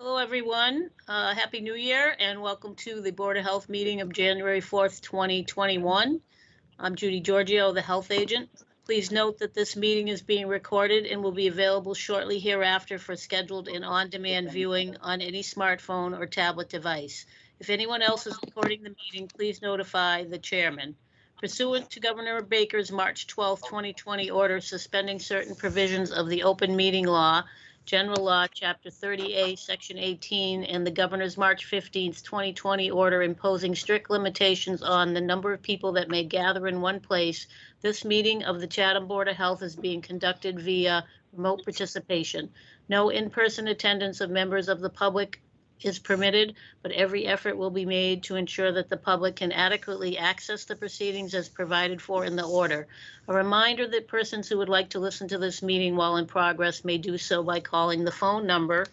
Hello, everyone. Happy New Year and welcome to the Board of Health meeting of January 4th, 2021. I'm Judy Giorgio, the health agent. Please note that this meeting is being recorded and will be available shortly hereafter for scheduled and on-demand viewing on any smartphone or tablet device. If anyone else is recording the meeting, please notify the chairman. Pursuant to Governor Baker's March 12th, 2020 order suspending certain provisions of the open meeting law, General Law, Chapter 30A, Section 18, and the Governor's March 15th, 2020 order imposing strict limitations on the number of people that may gather in one place, this meeting of the Chatham Board of Health is being conducted via remote participation. No in-person attendance of members of the public is permitted, but every effort will be made to ensure that the public can adequately access the proceedings as provided for in the order. A reminder that persons who would like to listen to this meeting while in progress may do so by calling the phone number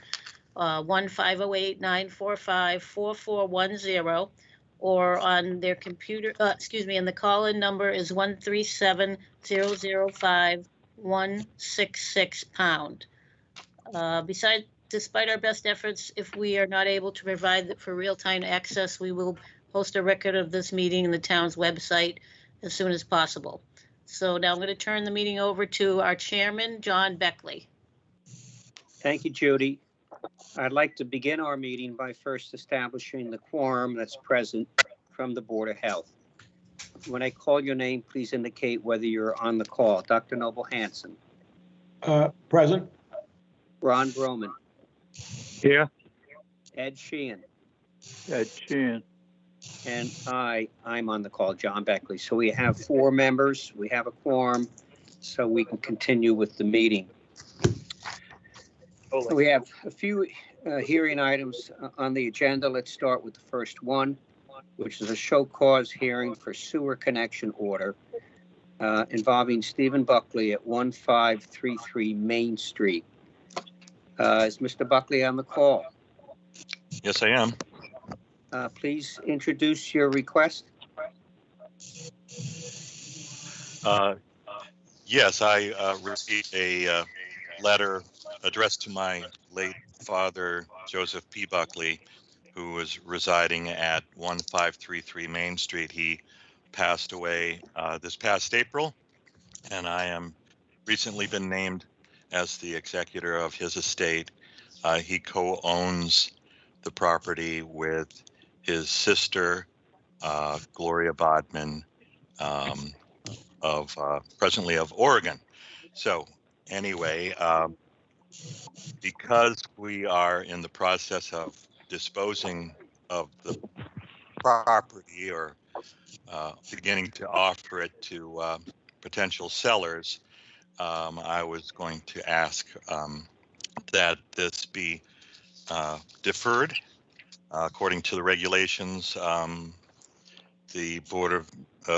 1-508-945-4410 or on their computer, and the call-in number is 137-005-166#. Despite our best efforts, if we are not able to provide for real-time access, we will post a record of this meeting in the town's website as soon as possible. So now I'm going to turn the meeting over to our chairman, John Beckley. Thank you, Judy. I'd like to begin our meeting by first establishing the quorum that's present from the Board of Health. When I call your name, please indicate whether you're on the call. Dr. Noble Hanson. Present. Ron Broman. Here. Ed Sheehan. Ed Sheehan. And I'm on the call, John Beckley. So we have 4 members. We have a quorum, so we can continue with the meeting. We have a few hearing items on the agenda. Let's start with the first one, which is a show cause hearing for sewer connection order involving Stephen Buckley at 1533 Main Street. Is Mr. Buckley on the call? Yes, I am. Please introduce your request. Yes, I received a letter addressed to my late father, Joseph P. Buckley, who was residing at 1533 Main Street. He passed away this past April, and I am recently been named as the executor of his estate. He co-owns the property with his sister, Gloria Bodman, presently of Oregon. So anyway, because we are in the process of disposing of the property or beginning to offer it to potential sellers, I was going to ask that this be deferred. According to the regulations, the Board of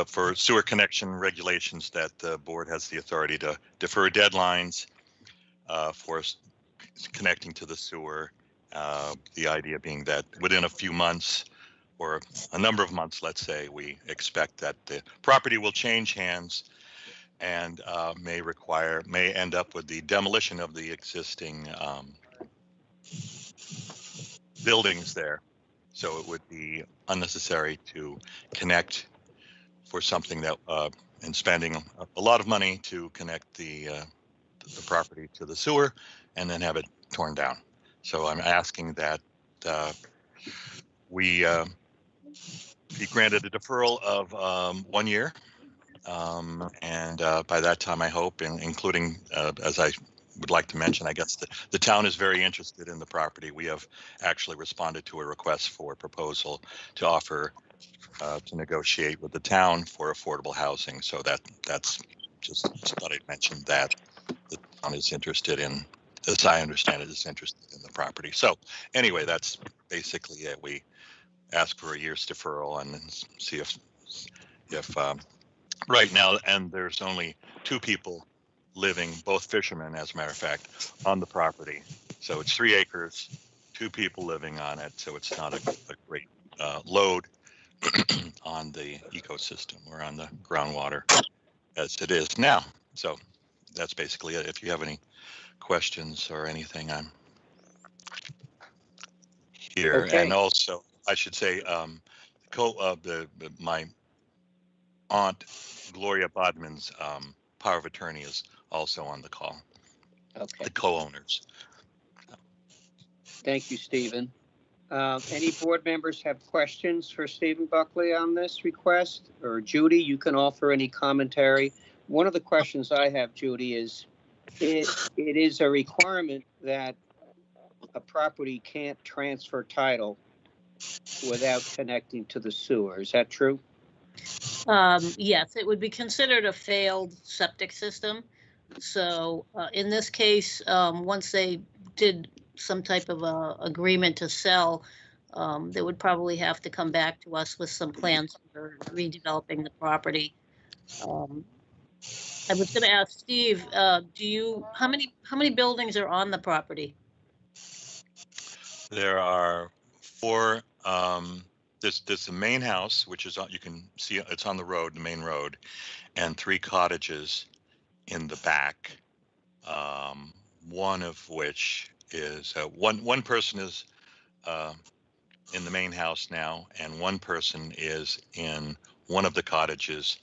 for sewer connection regulations, that the board has the authority to defer deadlines for connecting to the sewer. The idea being that within a few months or a number of months, let's say, we expect that the property will change hands and may end up with the demolition of the existing buildings there. So it would be unnecessary to connect for something that and spending a lot of money to connect the property to the sewer and then have it torn down. So I'm asking that we be granted a deferral of 1 year. And by that time, I hope, including, as I would like to mention, I guess the town is very interested in the property. We have actually responded to a request for proposal to offer to negotiate with the town for affordable housing. So that's just thought I'd mention that the town is interested in, as I understand it, is interested in the property. So anyway, that's basically it. We ask for a year's deferral and then see if right now, and there's only 2 people living, both fishermen, as a matter of fact, on the property. So it's 3 acres, 2 people living on it. So it's not a great load on the ecosystem or on the groundwater as it is now. So that's basically it. If you have any questions or anything, I'm here. Okay. And also, I should say, my aunt Gloria Bodman's power of attorney is also on the call. Okay. The co-owners. Thank you, Stephen. Any board members have questions for Stephen Buckley on this request? Or Judy, you can offer any commentary. One of the questions I have, Judy, is it is a requirement that a property can't transfer title without connecting to the sewer. Is that true? Yes, it would be considered a failed septic system. So in this case, once they did some type of agreement to sell, they would probably have to come back to us with some plans for redeveloping the property. I was going to ask Steve, how many buildings are on the property? There are 4. There's the main house, which is on, you can see it's on the road, the main road, and 3 cottages in the back. One of which is one person is in the main house now, and one person is in one of the cottages,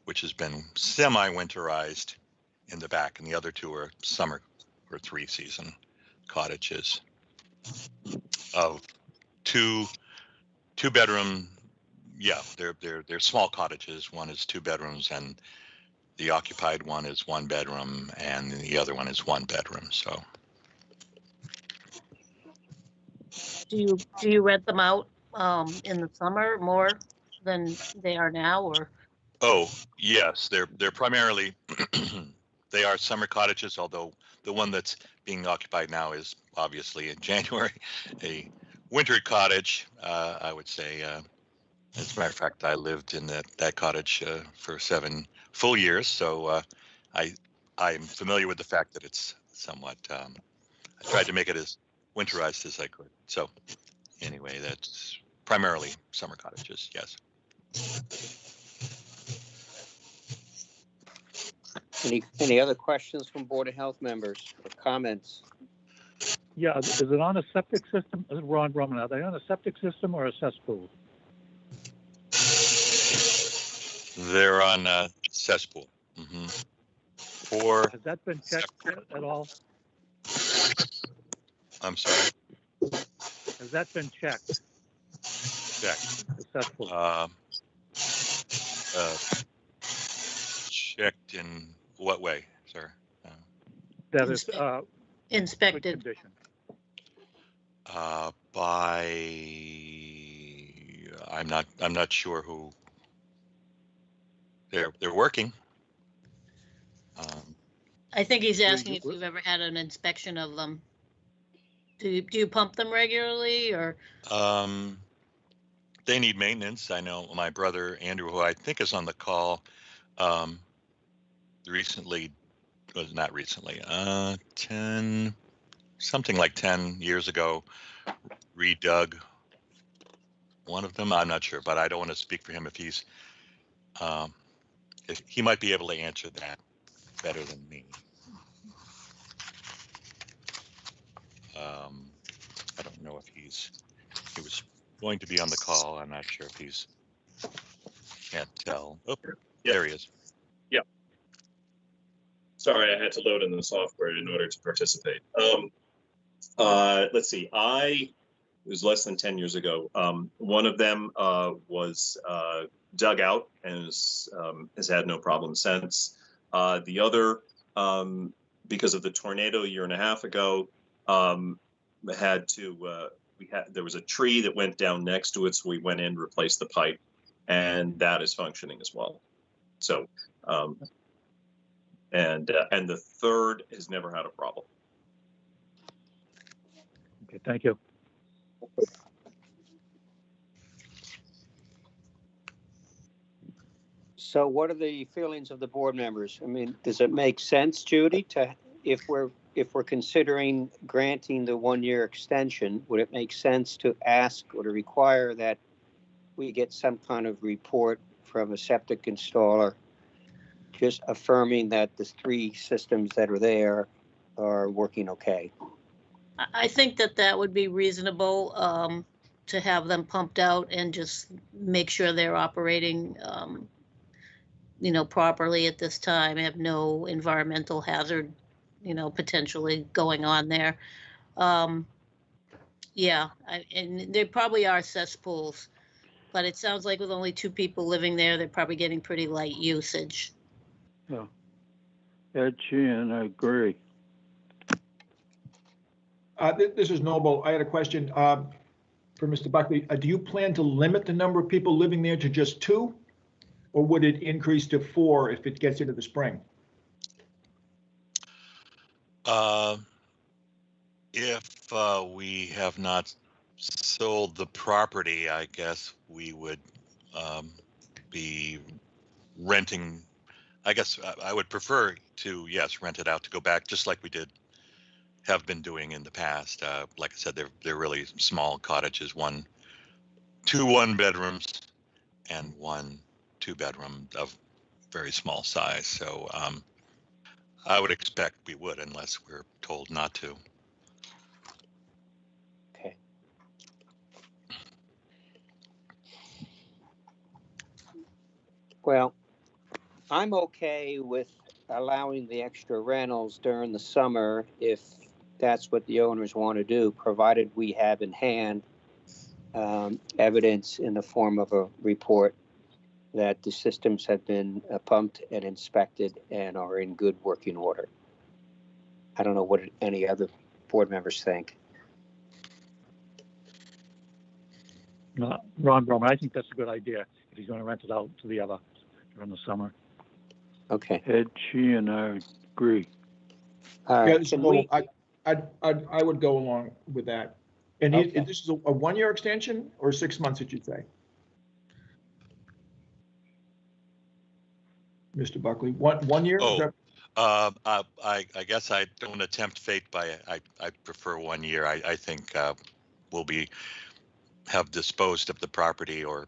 which has been semi-winterized in the back, and the other 2 are summer or 3-season cottages of 2-bedroom. Yeah, they're small cottages. One is 2 bedrooms, and the occupied one is 1 bedroom, and the other one is 1 bedroom. So, Do you rent them out in the summer more than they are now, or? oh yes, they're primarily they are summer cottages. Although the one that's being occupied now is obviously in January a winter cottage. I would say, as a matter of fact, I lived in that cottage for 7 full years, so I'm familiar with the fact that it's somewhat. I tried to make it as winterized as I could. So anyway, that's primarily summer cottages. Yes. Any other questions from Board of Health members or comments? Yeah, is it on a septic system? Ron Roman, are they on a septic system or a cesspool? They're on cesspool. Has that been checked at all? I'm sorry. Has that been checked? Checked. The cesspool. Checked in what way, sir? That is Inspected. good condition. By I'm not sure who. They're working. I think he's asking if you've ever had an inspection of them. Do you pump them regularly, or? They need maintenance. I know my brother Andrew, who I think is on the call, recently, was not recently, 10 years ago, redug one of them. I'm not sure, but I don't want to speak for him if he might be able to answer that better than me. I don't know if he was going to be on the call. I'm not sure if can't tell. Oh, Yeah. There he is. Yeah. Sorry, I had to load in the software in order to participate. Let's see. It was less than 10 years ago. One of them was dug out and has had no problem since. The other, because of the tornado a year and a half ago, there was a tree that went down next to it, so we went in, replaced the pipe, and that is functioning as well. So, and the third has never had a problem. Okay, thank you. So what are the feelings of the board members? I mean, does it make sense, Judy, if we're considering granting the 1-year extension, would it make sense to ask or to require that we get some kind of report from a septic installer just affirming that the 3 systems that are there are working okay? I think that that would be reasonable, to have them pumped out and just make sure they're operating, properly at this time, have no environmental hazard, potentially going on there. Um, yeah, and there probably are cesspools, but it sounds like with only two people living there, they're probably getting pretty light usage. Yeah. Ed Sheehan, I agree. This is Noble. I had a question for Mr. Buckley. Do you plan to limit the number of people living there to just 2? Or would it increase to 4 if it gets into the spring? If we have not sold the property, I guess we would be renting. I guess I would prefer to, yes, rent it out, to go back just like we have been doing in the past. Like I said, they're really small cottages, 2 1-bedrooms and 1 2-bedroom of very small size. So I would expect we would, unless we're told not to. Okay. Well, I'm okay with allowing the extra rentals during the summer if that's what the owners want to do, provided we have in hand evidence in the form of a report that the systems have been pumped and inspected and are in good working order. I don't know what any other board members think. Ron Broman, I think that's a good idea if he's going to rent it out to the other during the summer. Okay. Ed Sheehan, I agree. Yeah, I would go along with that. And Okay. this is a 1-year extension or 6 months, did you say? Mr. Buckley, one year? Oh, Is that... I guess I don't attempt fate by, I prefer 1 year. I think we'll have disposed of the property, or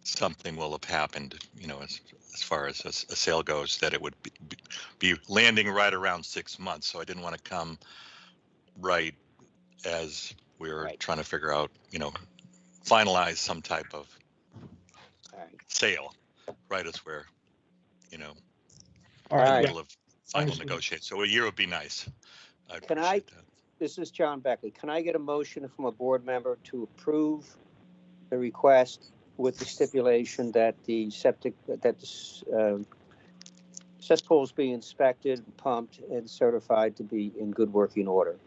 something will have happened, as far as a sale goes, that it would be landing right around 6 months. So I didn't want to come right as we were trying to figure out, finalize some type of sale, right as we're, All in the right. middle of final Understood. negotiate. So a year would be nice. Can I, this is John Beckley. Can I get a motion from a board member to approve the request with the stipulation that the cesspools be inspected, pumped, and certified to be in good working order?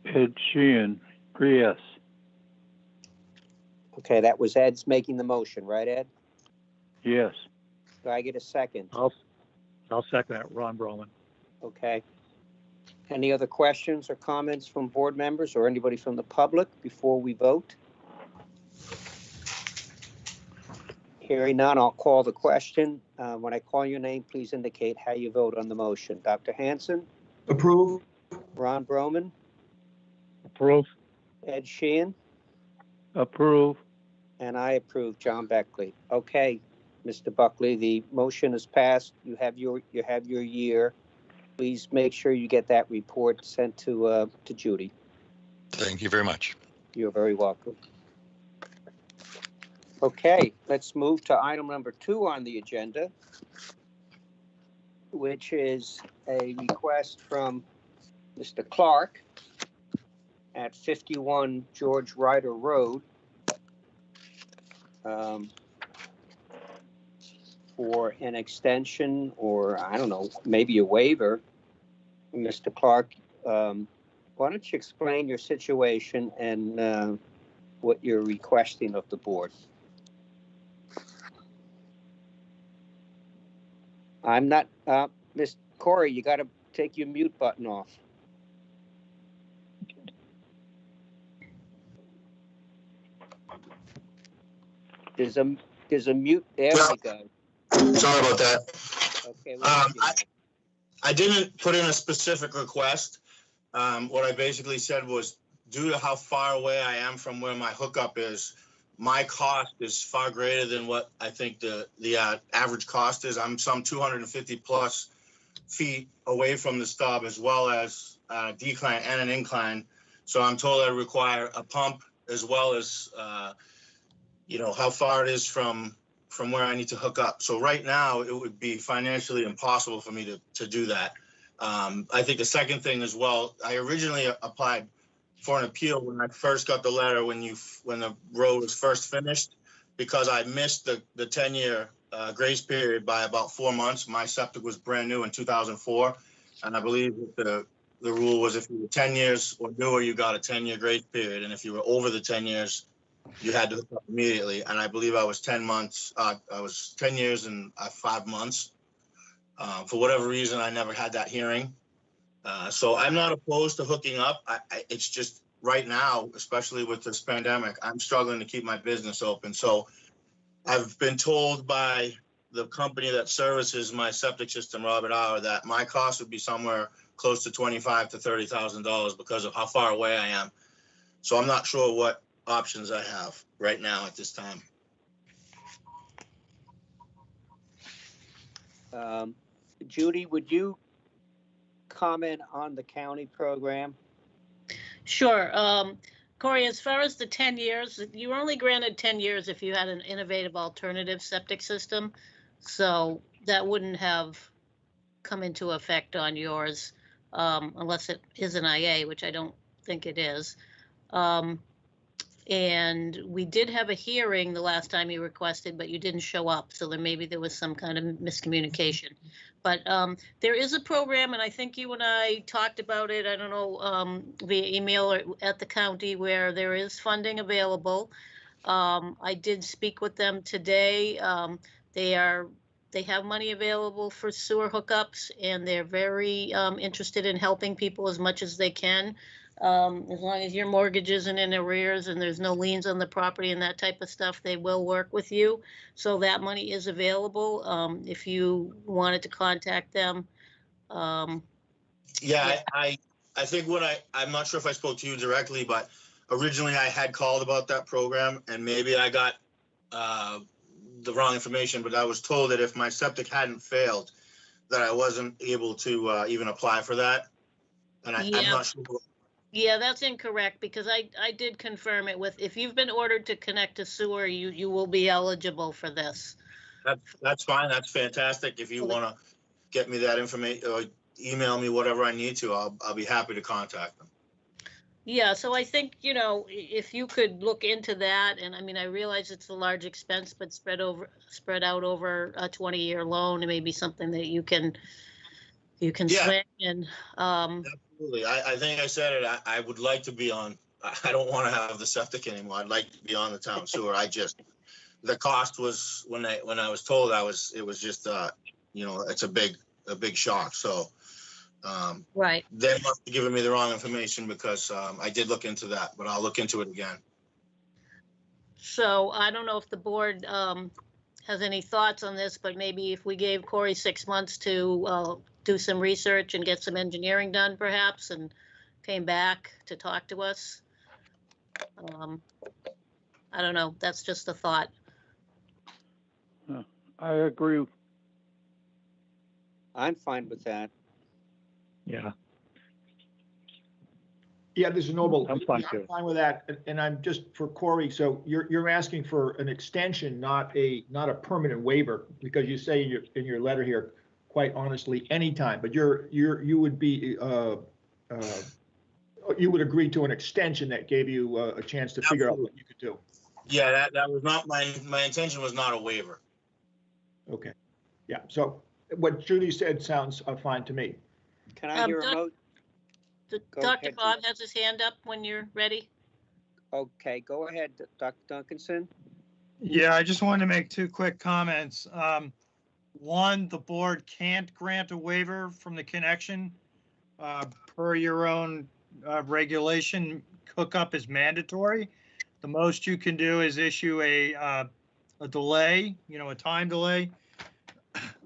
Ed Sheehan, yes. Okay, that was Ed's making the motion, right, Ed? Yes. Do I get a second? I'll second that, Ron Broman. Okay. Any other questions or comments from board members or anybody from the public before we vote? Hearing none, I'll call the question. When I call your name, please indicate how you vote on the motion. Dr. Hanson? Approve. Ron Broman? Approve. Ed Sheehan? Approve. And I approve, John Beckley. Okay, Mr. Buckley, the motion is passed. You have your year. Please make sure you get that report sent to Judy. Thank you very much. You're very welcome. Okay, let's move to item number 2 on the agenda, which is a request from Mr. Clark at 51 George Ryder Road for an extension, or I don't know, maybe a waiver. Mr. Clark, why don't you explain your situation and what you're requesting of the board? I'm not, Miss Corey, you got to take your mute button off. There's a mute. There we go. Sorry about that. Okay. I didn't put in a specific request. What I basically said was, due to how far away I am from where my hookup is, my cost is far greater than what I think the average cost is. I'm some 250 plus feet away from the stub, as well as a decline and an incline. So I'm told I require a pump as well as, how far it is from where I need to hook up. So right now it would be financially impossible for me to do that. I think the second thing as well, I originally applied for an appeal when I first got the letter when the road was first finished, because I missed the 10-year grace period by about 4 months. My septic was brand new in 2004, and I believe that the rule was if you were 10 years or newer, you got a 10-year grace period, and if you were over the 10 years, you had to hook up immediately. And I believe I was 10 months. I was 10 years and 5 months. For whatever reason, I never had that hearing. So I'm not opposed to hooking up. It's just right now, especially with this pandemic, I'm struggling to keep my business open. So I've been told by the company that services my septic system, Robert Hour, that my cost would be somewhere close to $25,000 to $30,000 because of how far away I am. So I'm not sure what options I have right now at this time. Judy, would you comment on the county program? Sure. Corey, as far as the 10 years, you were only granted 10 years if you had an innovative alternative septic system. So that wouldn't have come into effect on yours unless it is an IA, which I don't think it is. And we did have a hearing the last time you requested, but you didn't show up. So there was some kind of miscommunication. But there is a program, and I think you and I talked about it, I don't know, via email or at the county, where there is funding available. I did speak with them today. They have money available for sewer hookups, and they're very interested in helping people as much as they can. As long as your mortgage isn't in arrears and there's no liens on the property and that type of stuff, they will work with you. So that money is available if you wanted to contact them. Yeah, I think I'm not sure if I spoke to you directly, but originally I had called about that program, and maybe I got the wrong information, but I was told that if my septic hadn't failed, that I wasn't able to even apply for that. And I'm not sure. Yeah, that's incorrect, because I did confirm it with, if you've been ordered to connect to sewer, you will be eligible for this. That's fine. That's fantastic. If you want to get me that information or email me whatever I need to, I'll be happy to contact them. Yeah, so I think, if you could look into that, and I mean, I realize it's a large expense, but spread out over a 20-year loan, it may be something that you can swing in. Absolutely. I think I said it. I would like to be on. I don't want to have the septic anymore. I'd like to be on the town sewer. The cost was when I was told it was just it's a big shock. So right. They must have given me the wrong information, because I did look into that, but I'll look into it again. So I don't know if the board has any thoughts on this, but maybe if we gave Corey 6 months to do some research and get some engineering done perhaps, and came back to talk to us. I don't know. That's just a thought. I agree. I'm fine with that. Yeah. Yeah, this is Noble. I'm fine too. I'm fine with that. And I'm just for Corey. So you're asking for an extension, not a permanent waiver, because you say in your letter here, quite honestly, anytime. But you would be you would agree to an extension that gave you a chance to figure out what you could do. Yeah, that was not my intention. Was not a waiver. Okay. Yeah. So what Judy said sounds fine to me. Can I hear a motion? Dr. Bob has his hand up when you're ready. Okay, go ahead, Dr. Duncanson. Yeah, I just wanted to make two quick comments. One, the board can't grant a waiver from the connection. Per your own regulation, hookup is mandatory. The most you can do is issue a delay, a time delay.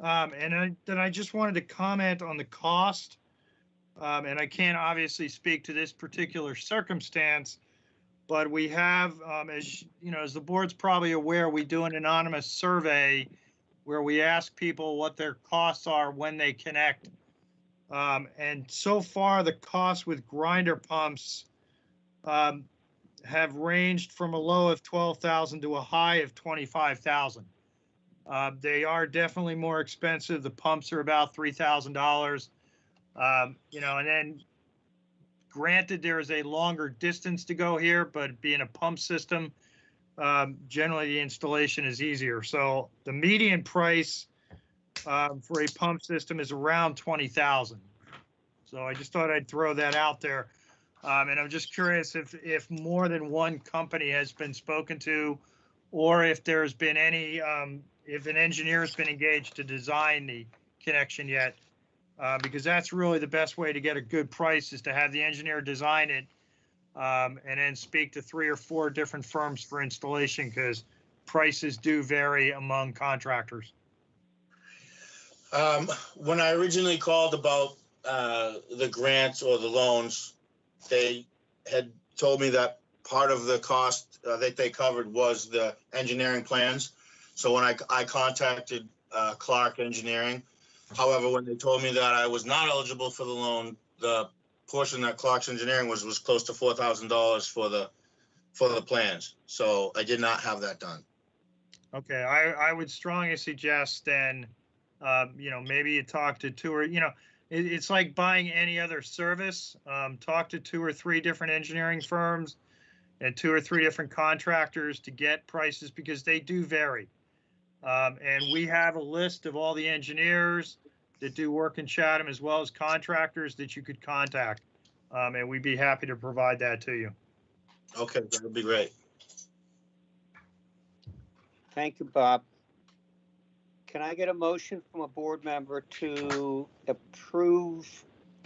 And then I just wanted to comment on the cost. And I can't obviously speak to this particular circumstance, but we have, as the board's probably aware, we do an anonymous survey where we ask people what their costs are when they connect. And so far, the cost with grinder pumps have ranged from a low of 12,000 to a high of 25,000. They are definitely more expensive. The pumps are about $3,000. You know, and then granted, there is a longer distance to go here, but being a pump system, generally the installation is easier. So the median price for a pump system is around 20,000. So I just thought I'd throw that out there. And I'm just curious if more than one company has been spoken to, or if there's been any, if an engineer has been engaged to design the connection yet, because that's really the best way to get a good price, is to have the engineer design it, and then speak to 3 or 4 different firms for installation, because prices do vary among contractors. When I originally called about the grants or the loans, they had told me that part of the cost that they covered was the engineering plans. So when I contacted Clark Engineering, however, when they told me that I was not eligible for the loan, the portion that Clark's Engineering was close to $4,000 for the plans. So I did not have that done. Okay, I would strongly suggest then, you know, maybe you talk to 2 or, you know, it's like buying any other service. Talk to 2 or 3 different engineering firms and 2 or 3 different contractors to get prices, because they do vary. And we have a list of all the engineers that do work in Chatham, as well as contractors that you could contact. And we'd be happy to provide that to you. Okay, that would be great. Thank you, Bob. Can I get a motion from a board member to approve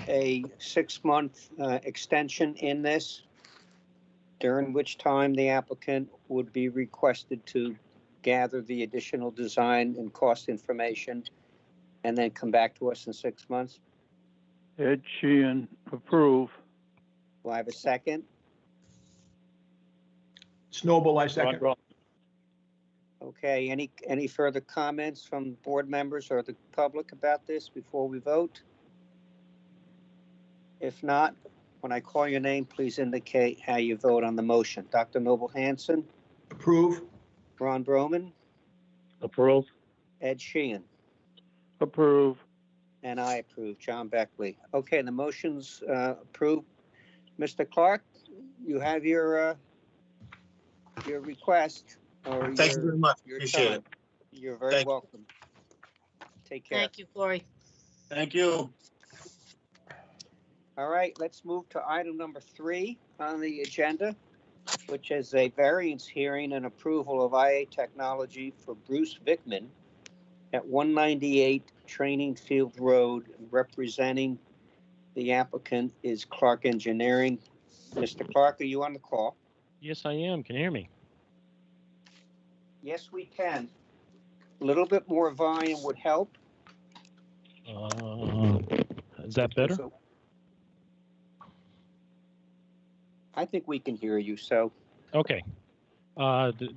a 6-month extension in this, during which time the applicant would be requested to gather the additional design and cost information and then come back to us in 6 months? Ed Sheehan, approve. Do I have a second? Snowball, I Ron second. Brown. Okay, any further comments from board members or the public about this before we vote? If not, when I call your name, please indicate how you vote on the motion. Dr. Noble Hanson, Approve. Ron Broman, Approve. Ed Sheehan, Approve. and I approve, John Beckley. Okay, the motion's approved. Mr. Clark, you have your request. Or Thank you very much. your Appreciate time. it. You're very Thank you. welcome. Take care. Thank you, Corey. Thank you. All right, let's move to item number 3 on the agenda, which is a variance hearing and approval of IA technology for Bruce Vickman at 198 Training Field Road. Representing the applicant is Clark Engineering. Mr. Clark, are you on the call? Yes, I am. Can you hear me? Yes, we can. A little bit more volume would help. Is that better? So, I think we can hear you, so. Okay.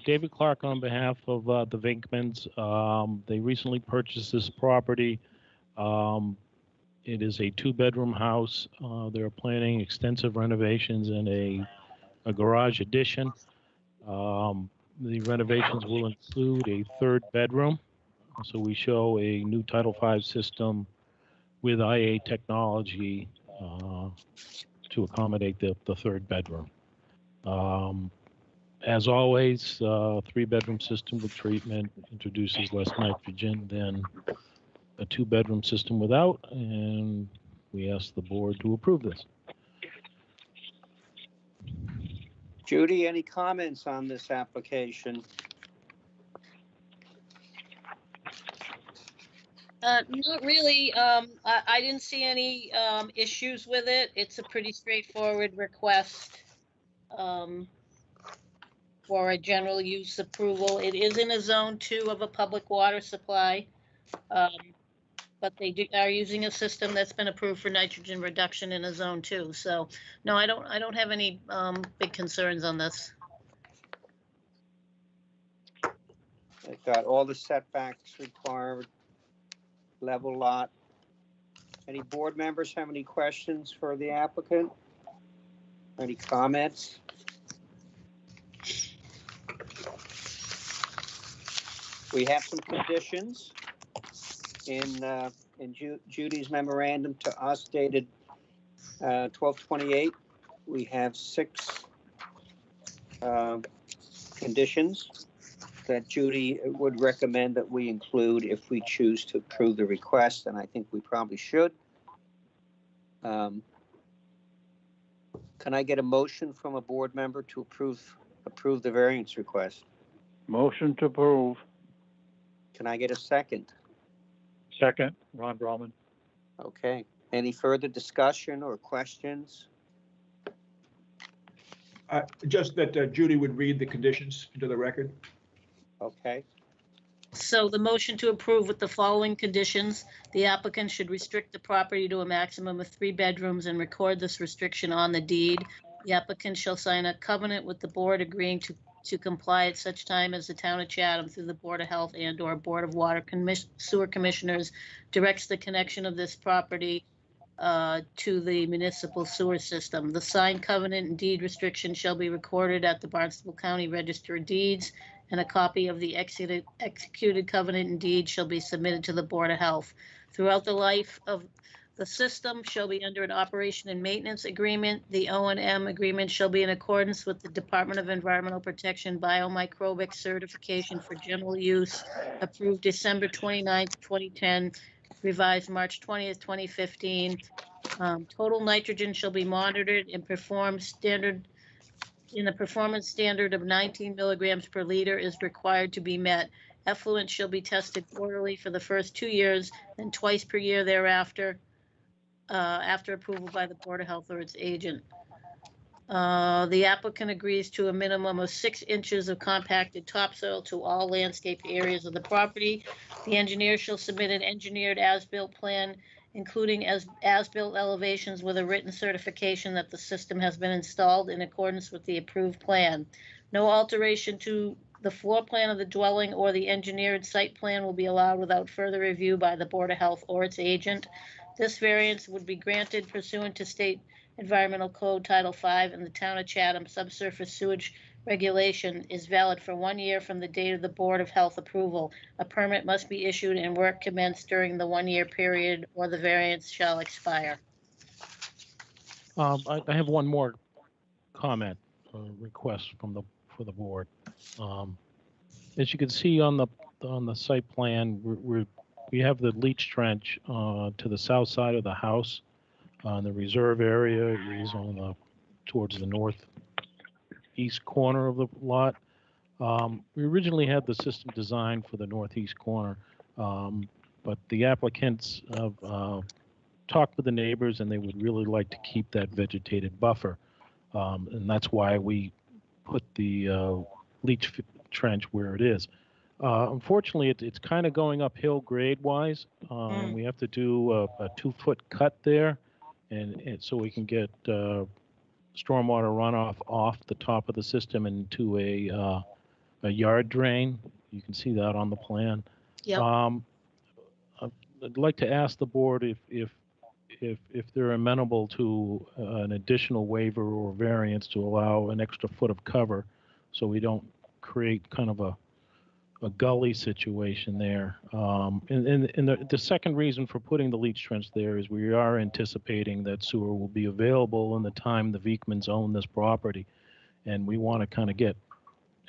David Clark on behalf of the Vinkmans. They recently purchased this property. It is a 2-bedroom house. They're planning extensive renovations and a garage addition. The renovations will include a 3rd bedroom. So we show a new Title V system with IA technology to accommodate the 3rd bedroom. As always, 3-bedroom system with treatment introduces less nitrogen than a 2-bedroom system without, and we ask the board to approve this. Judy, any comments on this application? Not really. I didn't see any issues with it. It's a pretty straightforward request for a general use approval. It is in a zone 2 of a public water supply, but they are using a system that's been approved for nitrogen reduction in a zone 2. So no, I don't have any big concerns on this. They've got all the setbacks required, level lot. Any board members have any questions for the applicant? Any comments? We have some conditions in Judy's memorandum to us dated 12/28. We have 6 conditions that Judy would recommend that we include if we choose to approve the request, and I think we probably should. Can I get a motion from a board member to approve the variance request? Motion to approve. Can I get a second? Second, Ron Bromman. Okay. Any further discussion or questions? Just that Judy would read the conditions into the record. Okay. So the motion to approve with the following conditions: the applicant should restrict the property to a maximum of 3 bedrooms and record this restriction on the deed. The applicant shall sign a covenant with the board agreeing to comply at such time as the town of Chatham, through the Board of Health and/or Board of Water Sewer Commissioners, directs the connection of this property to the municipal sewer system. The signed covenant and deed restriction shall be recorded at the Barnstable County Register of Deeds, and a copy of the executed covenant and deed shall be submitted to the Board of Health. Throughout the life of the system shall be under an operation and maintenance agreement. The O&M agreement shall be in accordance with the Department of Environmental Protection biomicrobic certification for general use, approved December 29th, 2010, revised March 20th, 2015. Total nitrogen shall be monitored and performed standard in the performance standard of 19 milligrams per liter is required to be met. Effluent shall be tested quarterly for the first 2 years and twice per year thereafter, after approval by the Board of Health or its agent. The applicant agrees to a minimum of 6 inches of compacted topsoil to all landscaped areas of the property. The engineer shall submit an engineered as-built plan, including as-built elevations with a written certification that the system has been installed in accordance with the approved plan. No alteration to the floor plan of the dwelling or the engineered site plan will be allowed without further review by the Board of Health or its agent. This variance would be granted pursuant to State Environmental Code Title V, and the Town of Chatham Subsurface Sewage Regulation is valid for 1 year from the date of the Board of Health approval. A permit must be issued and work commenced during the 1-year period, or the variance shall expire. I have one more comment or request for the board. As you can see on the site plan, we have the leach trench to the south side of the house. The reserve area is towards the northeast corner of the lot. We originally had the system designed for the northeast corner, but the applicants have talked with the neighbors, and they would really like to keep that vegetated buffer, and that's why we put the leach trench where it is. Unfortunately, it's kind of going uphill grade-wise. We have to do a 2-foot cut there, and so we can get stormwater runoff off the top of the system into a yard drain. You can see that on the plan. Yep. I'd like to ask the board if they're amenable to an additional waiver or variance to allow an extra foot of cover, so we don't create kind of a gully situation there. And the second reason for putting the leach trench there is we are anticipating that sewer will be available in the time the Viekmans own this property, and we want to kind of get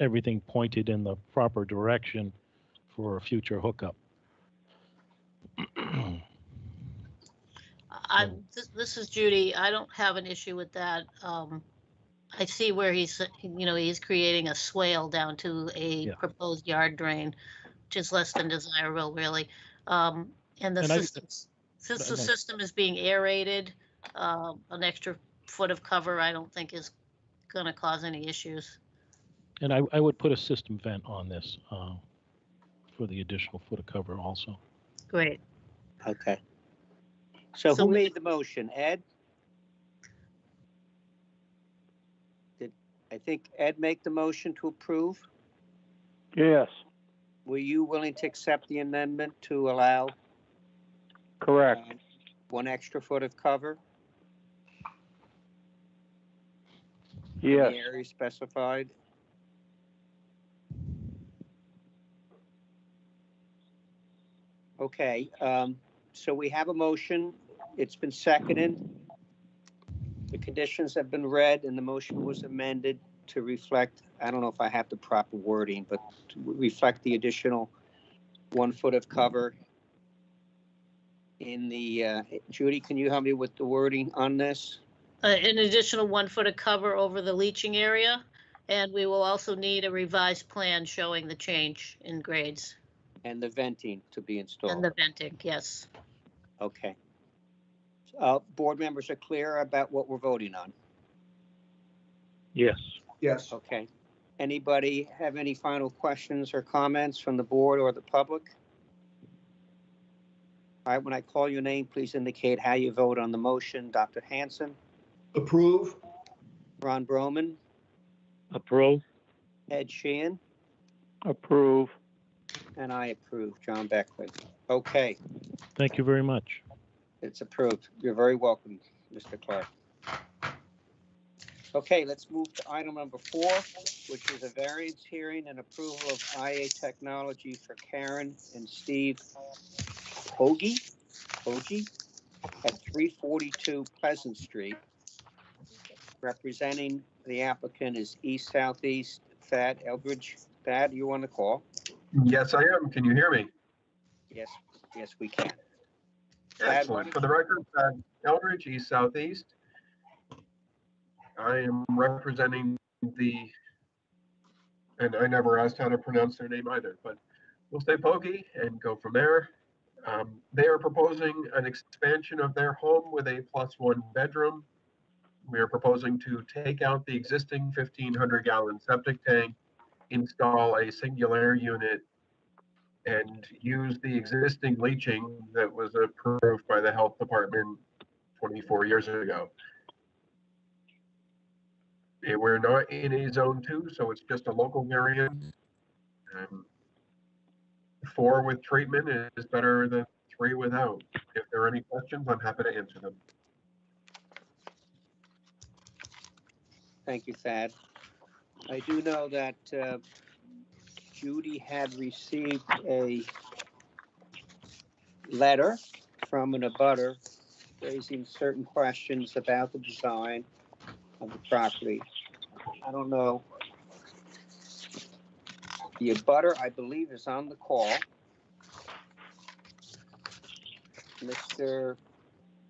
everything pointed in the proper direction for a future hookup. This is Judy. I don't have an issue with that. I see where he's creating a swale down to a proposed yard drain, which is less than desirable, really. And since the system is being aerated, an extra foot of cover I don't think is going to cause any issues. And I would put a system vent on this for the additional foot of cover also. Great. Okay. So who made the motion? Ed? I think Ed make the motion to approve? Yes, Were you willing to accept the amendment to allow correct. 1 extra foot of cover? in Yes. the area specified? Okay, so we have a motion. It's been seconded. The conditions have been read and the motion was amended to reflect, I don't know if I have the proper wording, but to reflect the additional 1 foot of cover in the, Judy, can you help me with the wording on this? An additional 1 foot of cover over the leaching area. And we will also need a revised plan showing the change in grades And the venting to be and installed. the venting, yes. Okay. Board members are clear about what we're voting on? Yes. Yes. Okay. Anybody have any final questions or comments from the board or the public? All right, when I call your name, please indicate how you vote on the motion. Dr. Hanson, Approve. Ron Broman, Approve. Ed Sheehan, Approve. and I approve, John Beckley. Okay, Thank you very much. it's approved. You're very welcome, Mr. Clark. Okay, let's move to item number 4, which is a variance hearing and approval of IA technology for Karen and Steve Hoagie at 342 Pleasant Street. Representing the applicant is East Southeast Thad Eldridge. Thad, you on the call? Yes, I am. Can you hear me? Yes, we can. Thad, Excellent. For the record, Eldridge, East Southeast. I am representing and I never asked how to pronounce their name either, but we'll say Pokey and go from there. They are proposing an expansion of their home with a +1 bedroom. We are proposing to take out the existing 1,500-gallon septic tank, install a singular unit, and use the existing leaching that was approved by the health department 24 years ago. We're not in a zone 2, so it's just a local variance. 4 with treatment is better than 3 without. If there are any questions, I'm happy to answer them. Thank you, Thad. I do know that Judy had received a letter from an abutter raising certain questions about the design of the property. I don't know. The abutter, I believe, is on the call. Mr.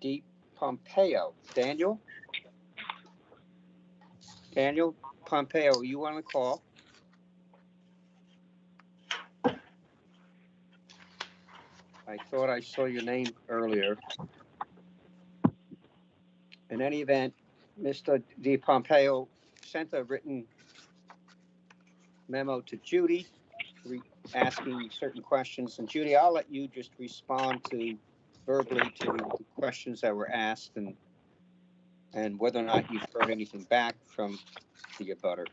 D. Pompeo. Daniel Pompeo, are you on the call? I thought I saw your name earlier. In any event, Mr. D. Pompeo sent a written memo to Judy asking certain questions. And Judy, I'll let you just respond verbally to the questions that were asked and whether or not you've heard anything back from the abutter.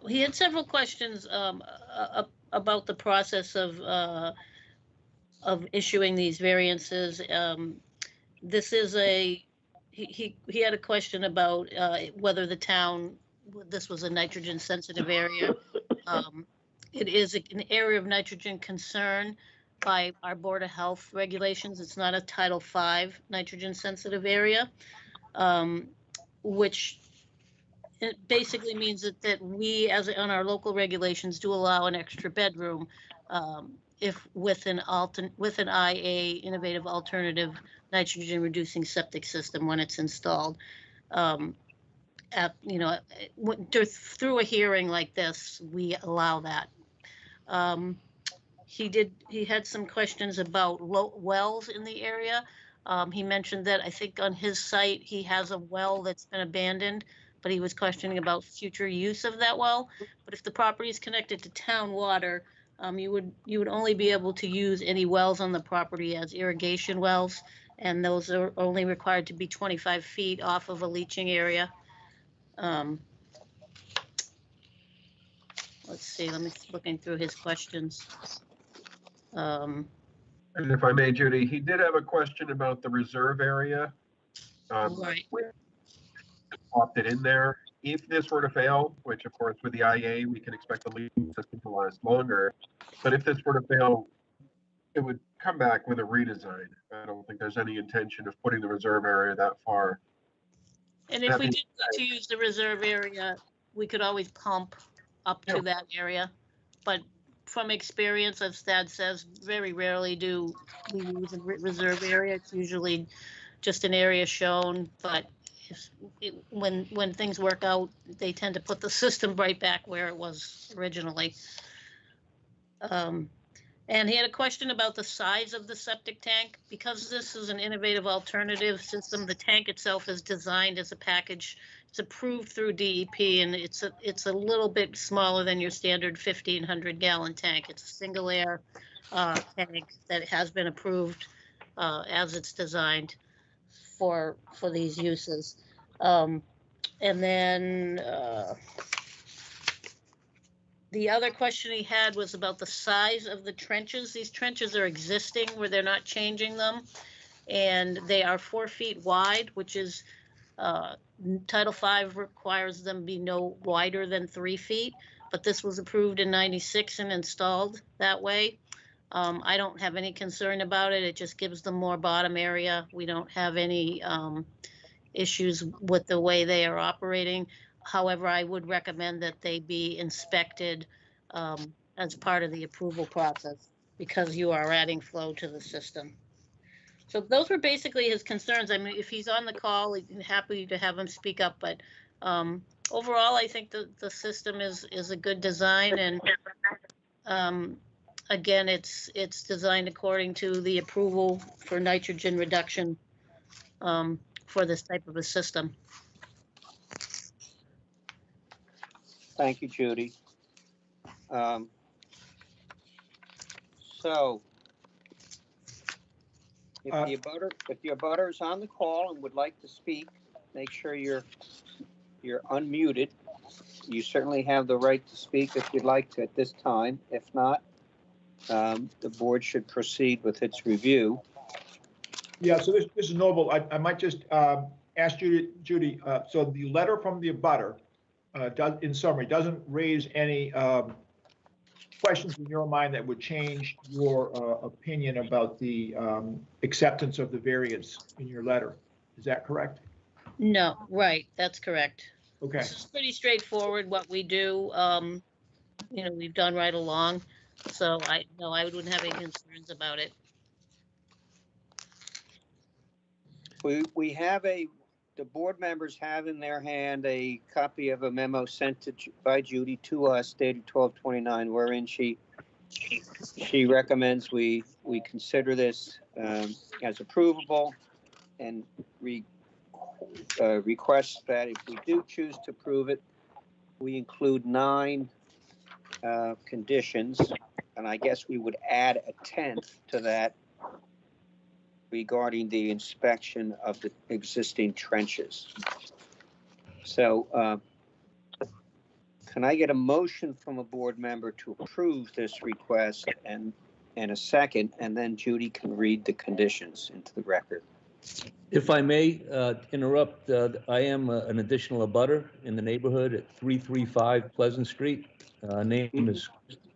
He had several questions about the process of issuing these variances. This is he had a question about whether the town, this was a nitrogen sensitive area. It is an area of nitrogen concern by our Board of Health regulations. It's not a Title V nitrogen sensitive area, which it basically means that we, on our local regulations, do allow an extra bedroom if with an IA, innovative alternative nitrogen reducing septic system, when it's installed. Through a hearing like this, we allow that. He had some questions about wells in the area. He mentioned that I think on his site he has a well that's been abandoned, but he was questioning about future use of that well. But if the property is connected to town water, you would only be able to use any wells on the property as irrigation wells, and those are only required to be 25 feet off of a leaching area. Let's see, let me looking through his questions. And if I may, Judy, he did have a question about the reserve area Right. We popped it in there. If this were to fail, which of course with the IA, we can expect the leading system to last longer. But if this were to fail, it would come back with a redesign. I don't think there's any intention of putting the reserve area that far. And if we did need to use the reserve area, we could always pump up to that area. But from experience, as Thad says, very rarely do we use a reserve area. It's usually just an area shown, but when things work out, they tend to put the system right back where it was originally. And he had a question about the size of the septic tank. Because this is an innovative alternative system, the tank itself is designed as a package. It's approved through DEP, and it's a little bit smaller than your standard 1,500 gallon tank. It's a single air tank that has been approved as it's designed for these uses. And then the other question he had was about the size of the trenches. These trenches are existing where they're not changing them, and they are 4 feet wide, which is Title V requires them be no wider than 3 feet, but this was approved in '96 and installed that way. I don't have any concern about it. It just gives them more bottom area. We don't have any issues with the way they are operating. However, I would recommend that they be inspected as part of the approval process because you are adding flow to the system. So those were basically his concerns. I mean, if he's on the call, I'm happy to have him speak up. But overall, I think the system is a good design, and again, it's designed according to the approval for nitrogen reduction for this type of a system. Thank you, Judy. So if the abutter is on the call and would like to speak, make sure you're unmuted. You certainly have the right to speak if you'd like to at this time. If not, the board should proceed with its review. Yeah, so this is Noble. I might just ask Judy, so the letter from the abutter, in summary, doesn't raise any questions in your mind that would change your opinion about the acceptance of the variance in your letter. Is that correct? No, right, that's correct. Okay. This is pretty straightforward, what we do. We've done right along. So I wouldn't have any concerns about it. We have the board members have in their hand a copy of a memo sent by Judy to us dated 12/29, wherein she recommends we consider this as approvable and requests that if we do choose to approve it, we include 9 conditions, and I guess we would add a 10th to that regarding the inspection of the existing trenches. So can I get a motion from a board member to approve this request and a second, and then Judy can read the conditions into the record? If I may interrupt, I am an additional abutter in the neighborhood at 335 Pleasant Street. Name is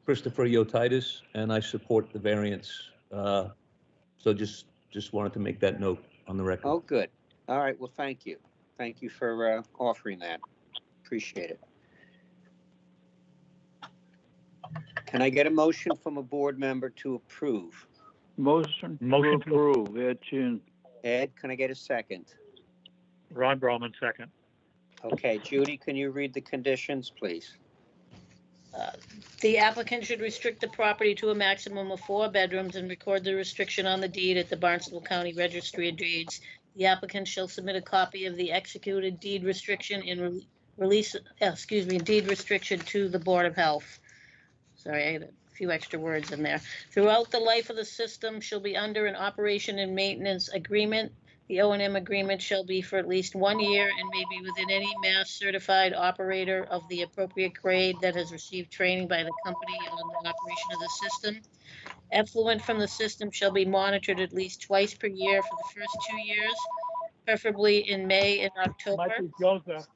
Christopher Yotitis, and I support the variance. So just wanted to make that note on the record. Oh, good. All right. Well, thank you. Thank you for offering that. Appreciate it. Can I get a motion from a board member to approve? Motion to approve, Ed Chin. Ed, can I get a second? Ron Broman, second. Okay, Judy, can you read the conditions, please? The applicant should restrict the property to a maximum of 4 bedrooms and record the restriction on the deed at the Barnstable County Registry of Deeds. The applicant shall submit a copy of the executed deed restriction and deed restriction to the Board of Health. Sorry, I had a few extra words in there. Throughout the life of the system shall be under an operation and maintenance agreement. The O&M agreement shall be for at least 1 year and may be within any Mass certified operator of the appropriate grade that has received training by the company on the operation of the system. Effluent from the system shall be monitored at least twice per year for the first 2 years. preferably in May and October. Michael Joseph.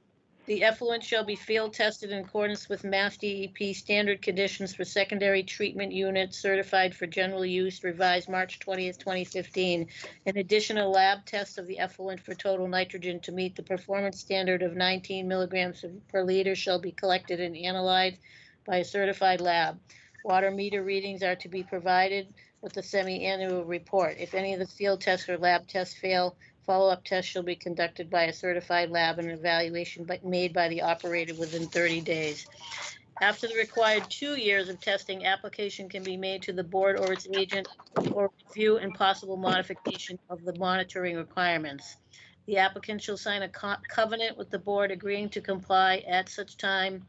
The effluent shall be field tested in accordance with Mass DEP standard conditions for secondary treatment units certified for general use, revised March 20th, 2015. In addition, a lab test of the effluent for total nitrogen to meet the performance standard of 19 milligrams per liter shall be collected and analyzed by a certified lab. Water meter readings are to be provided with the semi-annual report. If any of the field tests or lab tests fail, follow-up tests shall be conducted by a certified lab and an evaluation made by the operator within 30 days. After the required 2 years of testing, application can be made to the board or its agent for review and possible modification of the monitoring requirements. The applicant shall sign a covenant with the board agreeing to comply at such time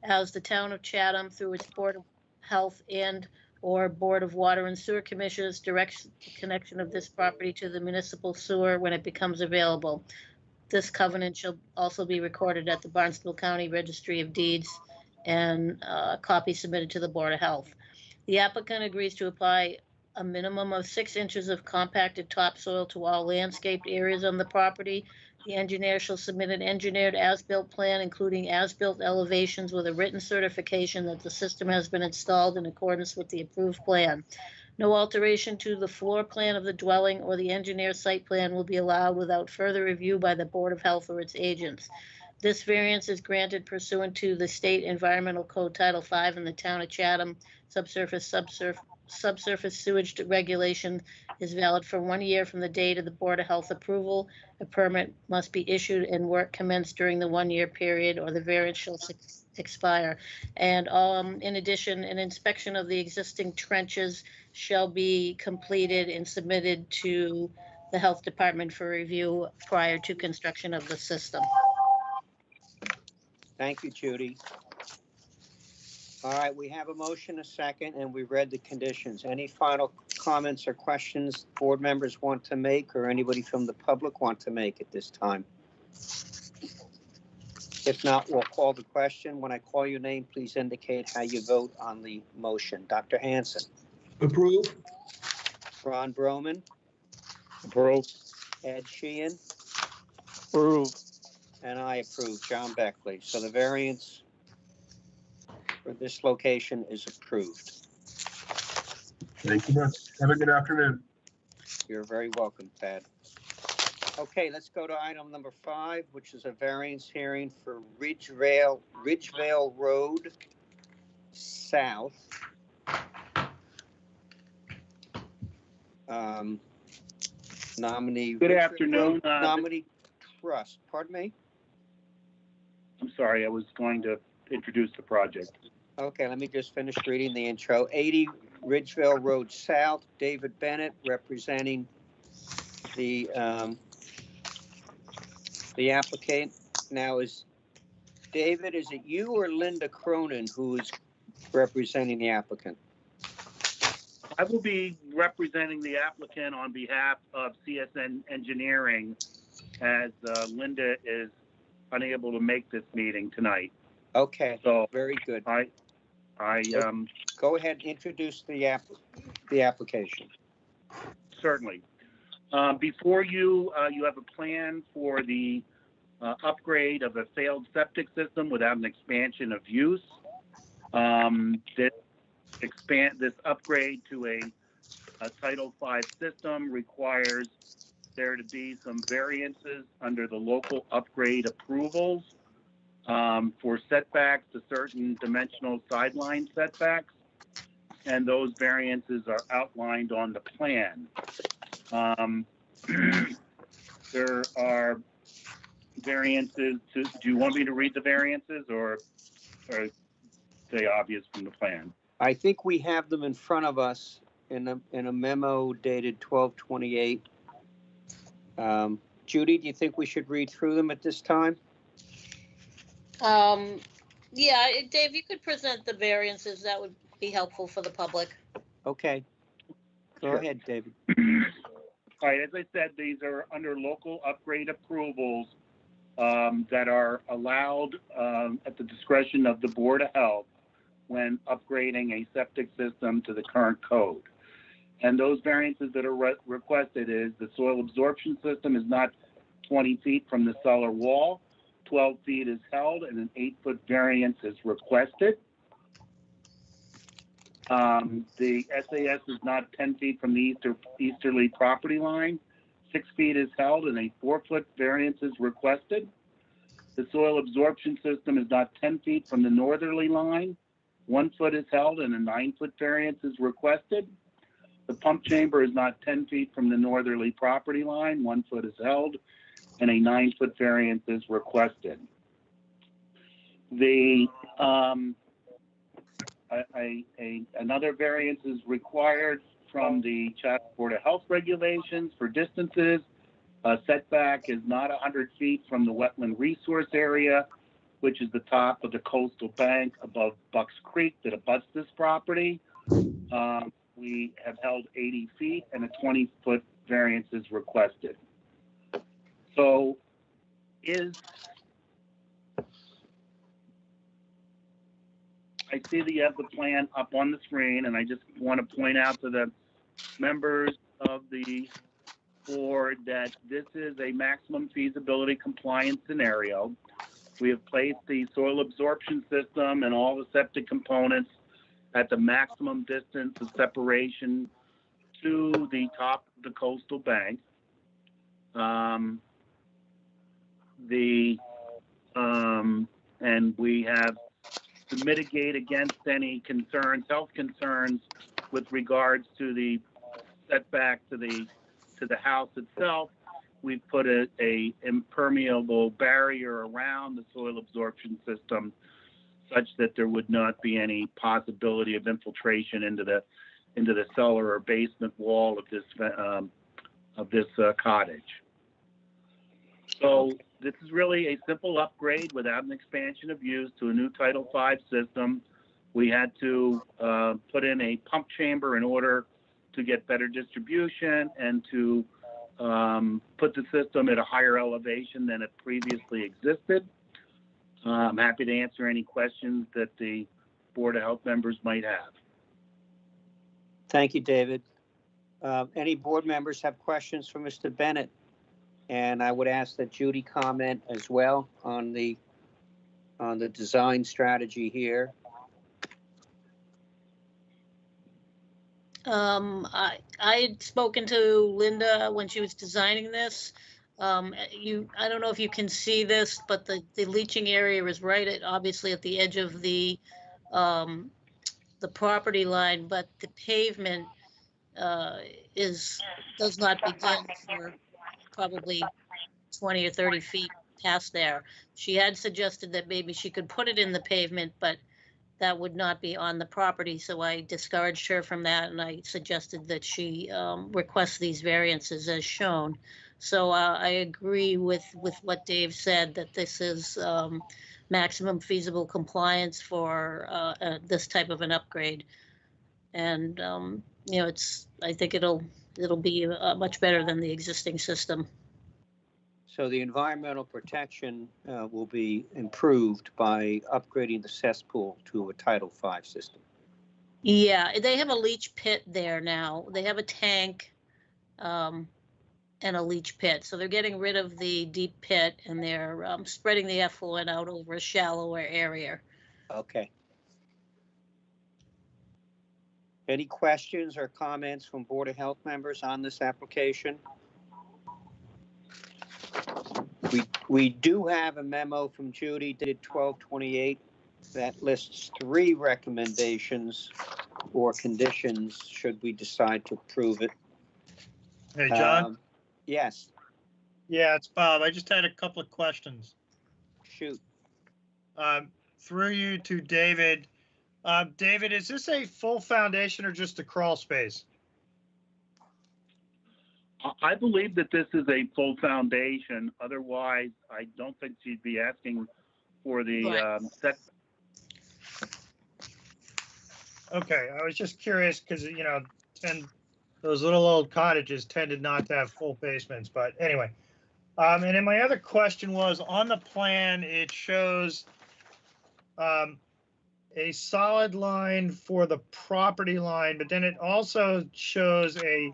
as the town of Chatham, through its Board of Health and or Board of Water and Sewer Commissioners, directs the connection of this property to the municipal sewer when it becomes available. This covenant shall also be recorded at the Barnstable County Registry of Deeds and a copy submitted to the Board of Health. The applicant agrees to apply a minimum of 6 inches of compacted topsoil to all landscaped areas on the property. The engineer shall submit an engineered as-built plan, including as-built elevations with a written certification that the system has been installed in accordance with the approved plan. No alteration to the floor plan of the dwelling or the engineer's site plan will be allowed without further review by the Board of Health or its agents. This variance is granted pursuant to the State Environmental Code Title V and the Town of Chatham subsurface sewage regulation is valid for 1 year from the date of the Board of Health approval. A permit must be issued and work commenced during the 1 year period, or the variance shall expire. And in addition, an inspection of the existing trenches shall be completed and submitted to the Health Department for review prior to construction of the system. Thank you, Judy. All right, we have a motion, a second, and we read the conditions. Any final comments or questions board members want to make, or anybody from the public want to make at this time? If not, we'll call the question. When I call your name, please indicate how you vote on the motion. Dr. Hanson. Approve. Ron Broman. Approve. Ed Sheehan. Approve. And I approve, John Beckley. So the variance for this location is approved. Thank you much. Have a good afternoon. You're very welcome, Tad. Okay, let's go to item number 5, which is a variance hearing for Ridgevale Road South. Nominee. Good afternoon. Nominee Trust, pardon me? I'm sorry, I was going to introduce the project. Okay, let me just finish reading the intro. 80 Ridgevale Road South, David Bennett representing the applicant. Now is David, is it you or Linda Cronin who is representing the applicant? I will be representing the applicant on behalf of CSN Engineering, as Linda is unable to make this meeting tonight. Okay, So very good. Go ahead and introduce the application. Certainly. Before you, you have a plan for the upgrade of a failed septic system without an expansion of use. This upgrade to a Title V system requires there to be some variances under the local upgrade approvals for setbacks to certain dimensional sideline setbacks, and those variances are outlined on the plan. There are variances do you want me to read the variances, or are they obvious from the plan? I think we have them in front of us in a memo dated 12/28. Judy, do you think we should read through them at this time? Yeah, Dave, you could present the variances. That would be helpful for the public. Okay. Go ahead, David. All right, as I said, these are under local upgrade approvals that are allowed at the discretion of the Board of Health when upgrading a septic system to the current code. And those variances that are requested is the soil absorption system is not 20 feet from the cellar wall. 12 feet is held and an 8-foot variance is requested. The SAS is not 10 feet from the easterly property line. 6 feet is held and a 4-foot variance is requested. The soil absorption system is not 10 feet from the northerly line. 1 foot is held and a 9-foot variance is requested. The pump chamber is not 10 feet from the northerly property line. 1 foot is held and a 9-foot variance is requested. The another variance is required from the Chatham Board of Health regulations for distances. Setback is not 100 feet from the wetland resource area, which is the top of the coastal bank above Bucks Creek that abuts this property. We have held 80 feet and a 20-foot variance is requested. So I see that you have the plan up on the screen, and I just want to point out to the members of the board that this is a maximum feasibility compliance scenario. We have placed the soil absorption system and all the septic components at the maximum distance of separation to the top of the coastal bank. And we have to mitigate against any concerns, health concerns with regards to the setback to the house itself. We've put a impermeable barrier around the soil absorption system such that there would not be any possibility of infiltration into the cellar or basement wall of this cottage. So this is really a simple upgrade without an expansion of use to a new Title V system. We had to put in a pump chamber in order to get better distribution and to put the system at a higher elevation than it previously existed. I'm happy to answer any questions that the Board of Health members might have. Thank you, David. Any board members have questions for Mr. Bennett? And I would ask that Judy comment as well on the design strategy here. I had spoken to Linda when she was designing this. I don't know if you can see this, but the leaching area is right obviously at the edge of the property line, but the pavement does not begin for probably 20 or 30 feet past there. She had suggested that maybe she could put it in the pavement, but that would not be on the property. So I discouraged her from that, and I suggested that she request these variances as shown. So I agree with what Dave said, that this is maximum feasible compliance for this type of an upgrade. And I think it'll be much better than the existing system. So the environmental protection will be improved by upgrading the cesspool to a Title V system. Yeah, they have a leach pit there now. They have a tank and a leach pit. So they're getting rid of the deep pit and they're spreading the effluent out over a shallower area. Okay. Any questions or comments from Board of Health members on this application? We do have a memo from Judy dated 12/28 that lists 3 recommendations or conditions should we decide to approve it. Hey, John? Yes. Yeah, it's Bob. I just had a couple of questions. Shoot. Through you to David. David, is this a full foundation or just a crawl space? I believe that this is a full foundation. Otherwise, I don't think she'd be asking for the set. Okay, I was just curious because, those little old cottages tended not to have full basements, but anyway. And then my other question was, on the plan, it shows a solid line for the property line, but then it also shows a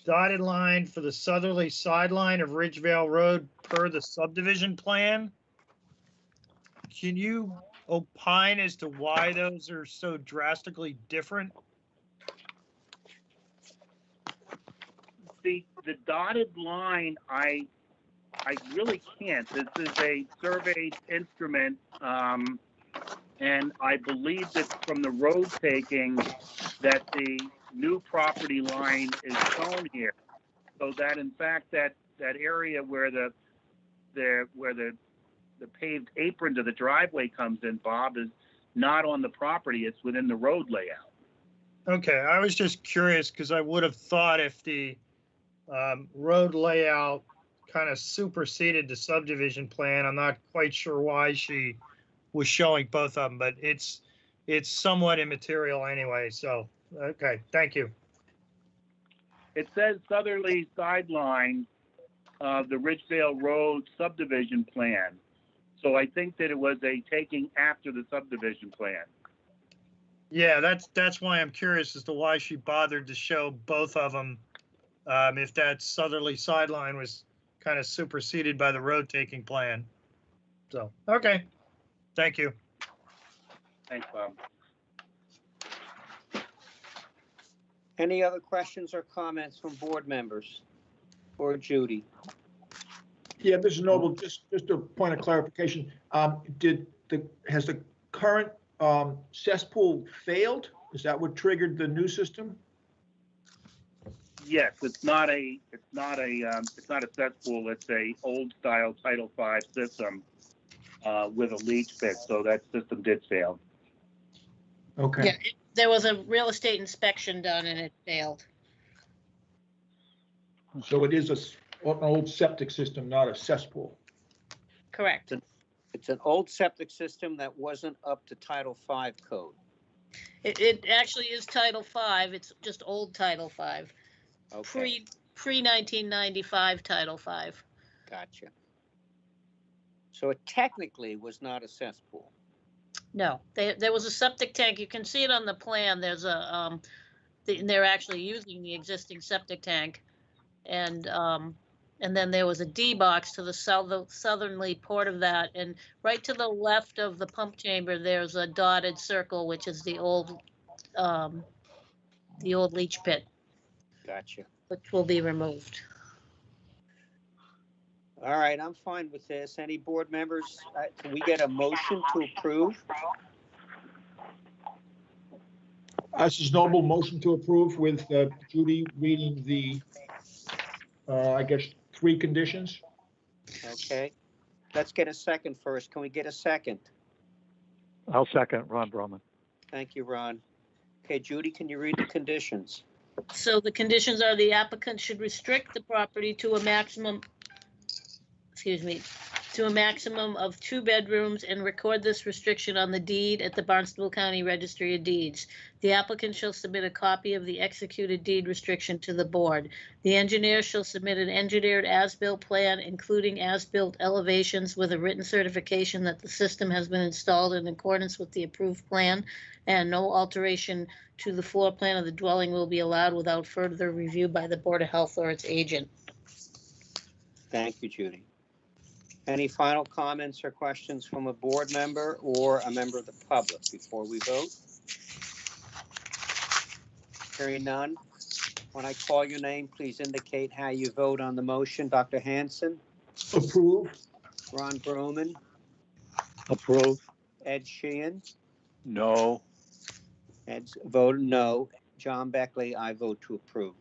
dotted line for the southerly sideline of Ridgevale Road per the subdivision plan. Can you opine as to why those are so drastically different? The dotted line, I really can't. This is a surveyed instrument, and I believe that from the road taking that the new property line is shown here, so that in fact that area where the paved apron to the driveway comes in, Bob, is not on the property. It's within the road layout. Okay, I was just curious because I would have thought if the road layout kind of superseded the subdivision plan, I'm not quite sure why she was showing both of them, but it's somewhat immaterial anyway. So, okay, thank you. It says southerly sideline of the Ridgevale Road subdivision plan. So I think that it was a taking after the subdivision plan. Yeah, that's why I'm curious as to why she bothered to show both of them. If that southerly sideline was kind of superseded by the road taking plan. So, okay, thank you. Thanks, Bob. Any other questions or comments from board members or Judy? Yeah, Mr. Noble, just a point of clarification. Has the current cesspool failed? Is that what triggered the new system? Yes, it's not a cesspool. It's a old style Title V system with a leach pit. So that system did fail. Okay. Yeah, there was a real estate inspection done and it failed. So it is an old septic system, not a cesspool. Correct. It's an old septic system that wasn't up to Title V code. It actually is Title V. It's just old Title V. Okay, Pre 1995 Title V. gotcha. So it technically was not a cesspool. No, there was a septic tank. You can see it on the plan. There's a they're actually using the existing septic tank, and then there was a D box to the southerly port of that, and right to the left of the pump chamber, there's a dotted circle, which is the old leach pit. Gotcha. Which will be removed. All right, I'm fine with this. Any board members, can we get a motion to approve? This is Noble, motion to approve with Judy reading the, I guess, 3 conditions. Okay, let's get a second first. Can we get a second? I'll second Ron Broman. Thank you, Ron. Okay, Judy, can you read the conditions? So the conditions are the applicant should restrict the property to a maximum, of 2 bedrooms and record this restriction on the deed at the Barnstable County Registry of Deeds. The applicant shall submit a copy of the executed deed restriction to the board. The engineer shall submit an engineered as-built plan, including as-built elevations with a written certification that the system has been installed in accordance with the approved plan, and no alteration to the floor plan of the dwelling will be allowed without further review by the Board of Health or its agent. Thank you, Judy. Any final comments or questions from a board member or a member of the public before we vote? Hearing none. When I call your name, please indicate how you vote on the motion. Dr. Hanson? Approve. Ron Broman? Approve. Ed Sheehan? No. Ed's vote no. John Beckley, I vote to approve.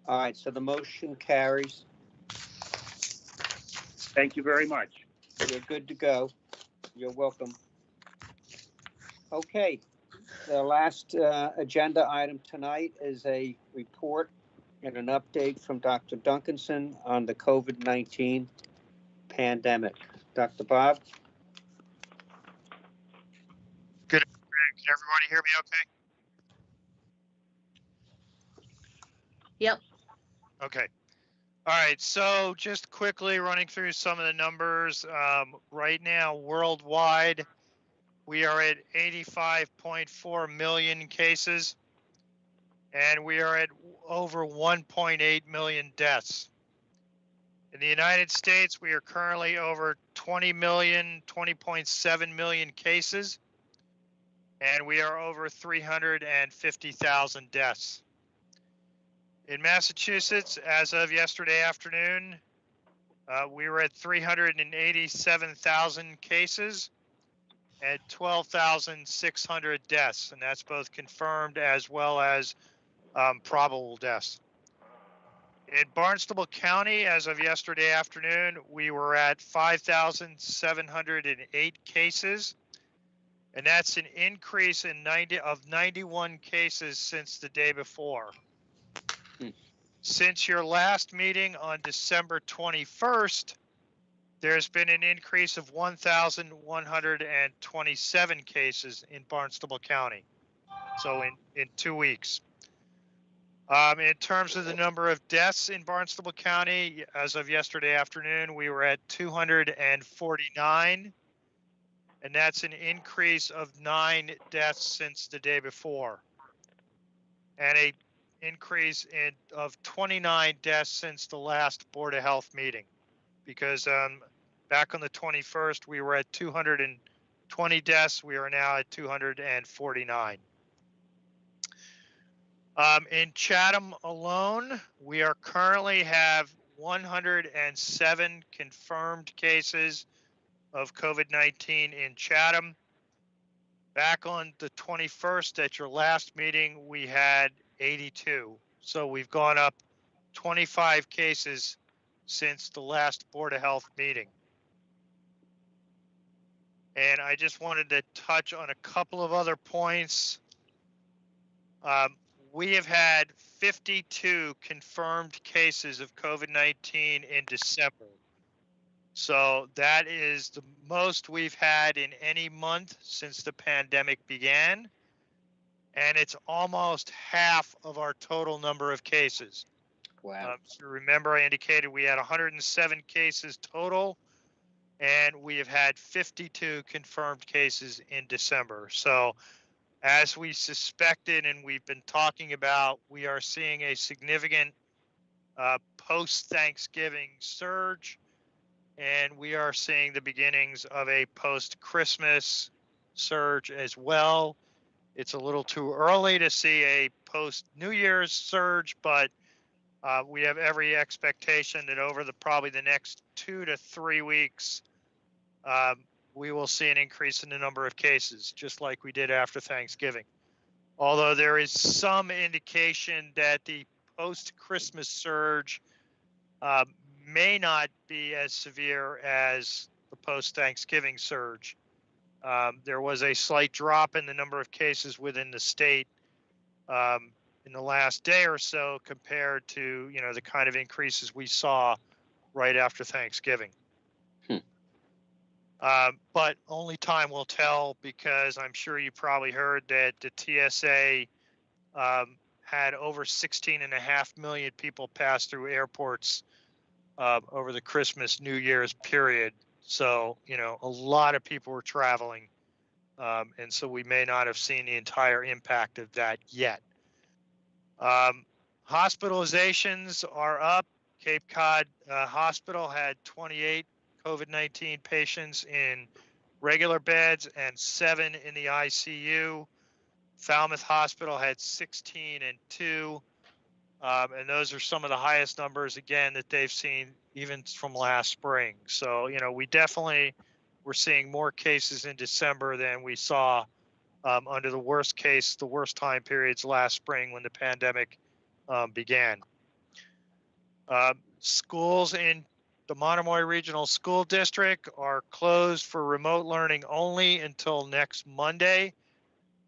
All right, so the motion carries. Thank you very much. You're good to go. You're welcome. Okay, the last agenda item tonight is a report and an update from Dr. Duncanson on the COVID-19 pandemic. Dr. Bob? Good afternoon. Can everybody hear me okay? Yep. Okay. All right, so just quickly running through some of the numbers. Right now, worldwide, we are at 85.4 million cases, and we are at over 1.8 million deaths. In the United States, we are currently over 20.7 million cases, and we are over 350,000 deaths. In Massachusetts, as of yesterday afternoon, we were at 387,000 cases and 12,600 deaths, and that's both confirmed as well as probable deaths. In Barnstable County, as of yesterday afternoon, we were at 5,708 cases, and that's an increase in 91 cases since the day before. Since your last meeting on December 21st, there's been an increase of 1,127 cases in Barnstable County. So in 2 weeks. In terms of the number of deaths in Barnstable County, as of yesterday afternoon, we were at 249, and that's an increase of 9 deaths since the day before, and a increase of 29 deaths since the last Board of Health meeting, because back on the 21st, we were at 220 deaths. We are now at 249. In Chatham alone, we are currently have 107 confirmed cases of COVID-19 in Chatham. Back on the 21st at your last meeting, we had 82. So we've gone up 25 cases since the last Board of Health meeting. And I just wanted to touch on a couple of other points. We have had 52 confirmed cases of COVID-19 in December. So that is the most we've had in any month since the pandemic began. And it's almost half of our total number of cases. Wow. So remember, I indicated we had 107 cases total, and we have had 52 confirmed cases in December. So as we suspected and we've been talking about, we are seeing a significant post-Thanksgiving surge, and we are seeing the beginnings of a post-Christmas surge as well. It's a little too early to see a post-New Year's surge, but we have every expectation that over probably the next 2 to 3 weeks, we will see an increase in the number of cases, just like we did after Thanksgiving. Although there is some indication that the post-Christmas surge may not be as severe as the post-Thanksgiving surge. There was a slight drop in the number of cases within the state in the last day or so compared to, the kind of increases we saw right after Thanksgiving. But only time will tell, because I'm sure you probably heard that the TSA had over 16.5 million people pass through airports over the Christmas, New Year's period. So, a lot of people were traveling. And so we may not have seen the entire impact of that yet. Hospitalizations are up. Cape Cod Hospital had 28 COVID-19 patients in regular beds and 7 in the ICU. Falmouth Hospital had 16 and 2. And those are some of the highest numbers, again, that they've seen even from last spring. So, we definitely were seeing more cases in December than we saw under the worst time periods last spring when the pandemic began. Schools in the Monomoy Regional School District are closed for remote learning only until next Monday.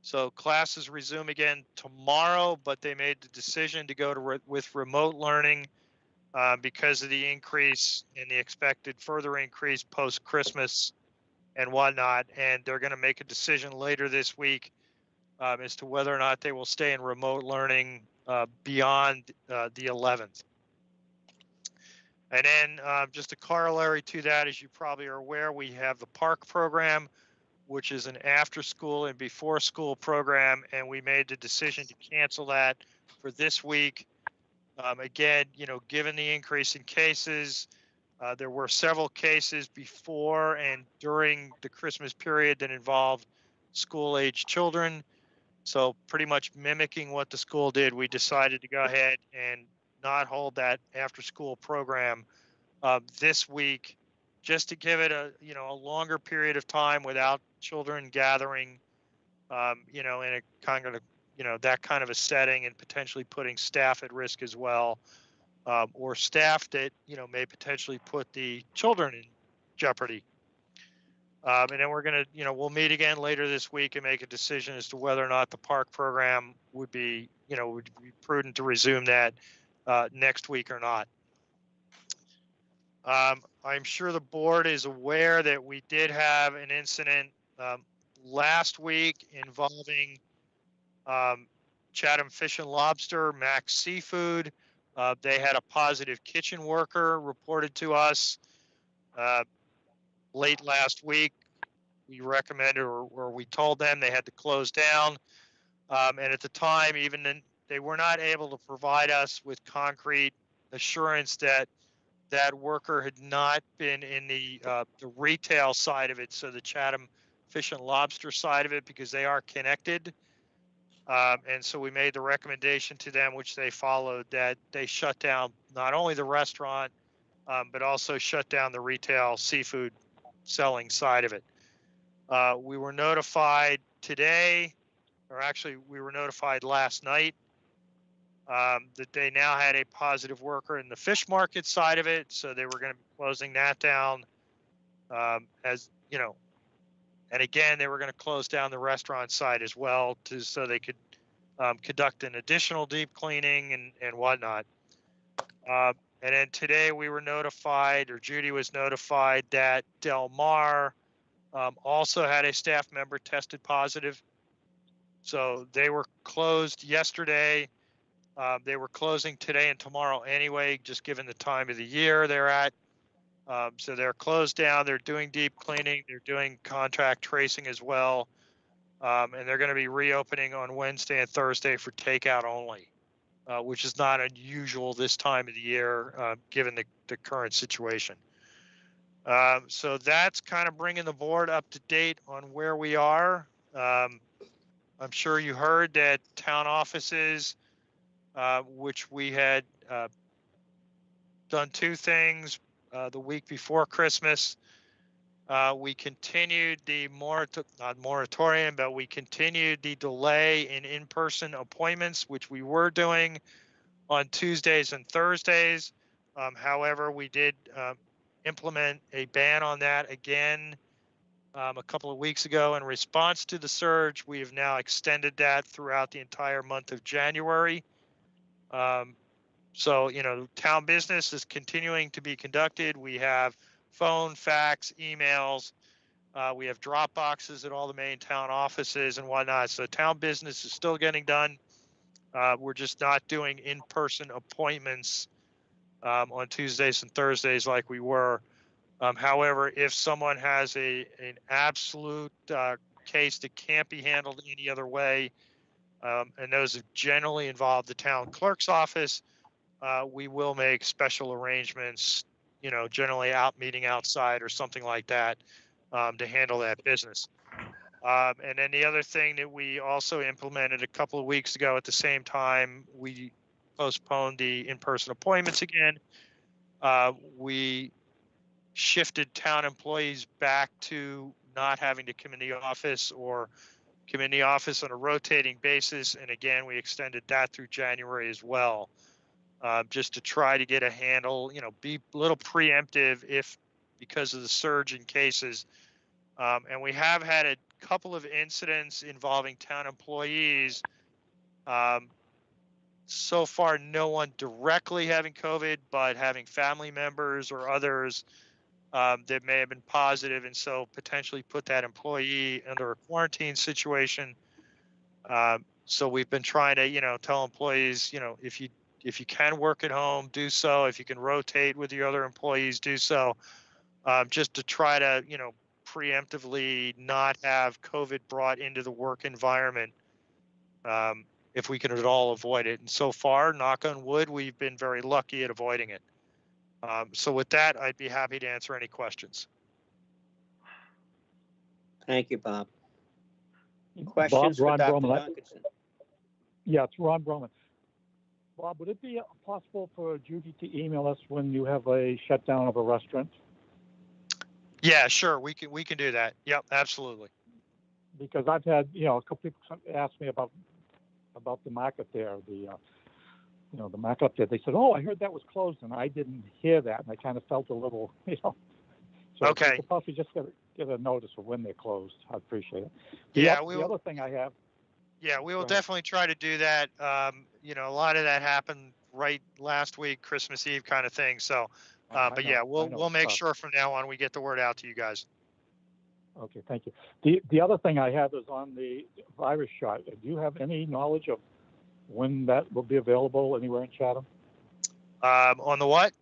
So classes resume again tomorrow, but they made the decision to go with remote learning because of the increase and the expected further increase post-Christmas and whatnot. And they're going to make a decision later this week as to whether or not they will stay in remote learning beyond the 11th. And then just a corollary to that, as you probably are aware, we have the PARC program, which is an after school and before school program, and we made the decision to cancel that for this week. Again, given the increase in cases, there were several cases before and during the Christmas period that involved school-age children. So pretty much mimicking what the school did, we decided to go ahead and not hold that after-school program this week, just to give it a longer period of time without children gathering, in a kind of that kind of a setting, and potentially putting staff at risk as well, or staff that may potentially put the children in jeopardy. And then we're gonna we'll meet again later this week and make a decision as to whether or not the park program would be prudent to resume that next week or not. I'm sure the board is aware that we did have an incident last week involving Chatham Fish and Lobster, Max Seafood. They had a positive kitchen worker reported to us late last week. We recommended, or we told them they had to close down. And at the time, even then, they were not able to provide us with concrete assurance that that worker had not been in the retail side of it, so the Chatham Fish and Lobster side of it, because they are connected. And so we made the recommendation to them, which they followed, that they shut down not only the restaurant, but also shut down the retail seafood selling side of it. We were notified today, or actually we were notified last night, that they now had a positive worker in the fish market side of it. So they were going to be closing that down, and again, they were going to close down the restaurant side as well, so they could conduct an additional deep cleaning and whatnot. And then today we were notified, or Judy was notified, that Del Mar also had a staff member tested positive. So they were closed yesterday. They were closing today and tomorrow anyway, just given the time of the year they're at. So they're closed down. They're doing deep cleaning. They're doing contact tracing as well. And they're going to be reopening on Wednesday and Thursday for takeout only, which is not unusual this time of the year, given the current situation. So that's kind of bringing the board up to date on where we are. I'm sure you heard that town offices, which we had done two things the week before Christmas. We continued the not moratorium, but we continued the delay in person appointments, which we were doing on Tuesdays and Thursdays. However, we did implement a ban on that again a couple of weeks ago. In response to the surge, we have now extended that throughout the entire month of January. So, town business is continuing to be conducted. We have phone, fax, emails. We have drop boxes at all the main town offices and whatnot. So town business is still getting done. We're just not doing in-person appointments on Tuesdays and Thursdays like we were. However, if someone has an absolute case that can't be handled any other way, and those have generally involved the town clerk's office, we will make special arrangements, generally meeting outside or something like that, to handle that business. And then the other thing that we also implemented a couple of weeks ago at the same time, we postponed the in-person appointments again. We shifted town employees back to not having to come in the office, or come in the office on a rotating basis. And again, we extended that through January as well, just to try to get a handle, be a little preemptive because of the surge in cases. And we have had a couple of incidents involving town employees. So far, no one directly having COVID, but having family members or others that may have been positive, and so potentially put that employee under a quarantine situation. So we've been trying to, tell employees, if you can work at home, do so. If you can rotate with your other employees, do so. Just to try to, preemptively not have COVID brought into the work environment. if we can at all avoid it. And so far, knock on wood, we've been very lucky at avoiding it. So with that, I'd be happy to answer any questions. Thank you, Bob. Bob, Questions for Ron Dr. Broman. Duncanson? Yeah, it's Ron Broman. Bob, would it be possible for Judy to email us when you have a shutdown of a restaurant? Yeah, sure. We can do that. Yep, absolutely. Because I've had, a couple people ask me about the market there, the market up there. They said, "Oh, I heard that was closed," and I didn't hear that, and I kind of felt a little, So Okay. if you could possibly just get a notice of when they're closed, I'd appreciate it. The other thing I have. Yeah, we will Go ahead. definitely try to do that. A lot of that happened right last week, Christmas Eve kind of thing. So, but yeah, we'll make sure from now on we get the word out to you guys. Okay, thank you. The other thing I have is on the virus shot. Do you have any knowledge of when that will be available anywhere in Chatham? On the what?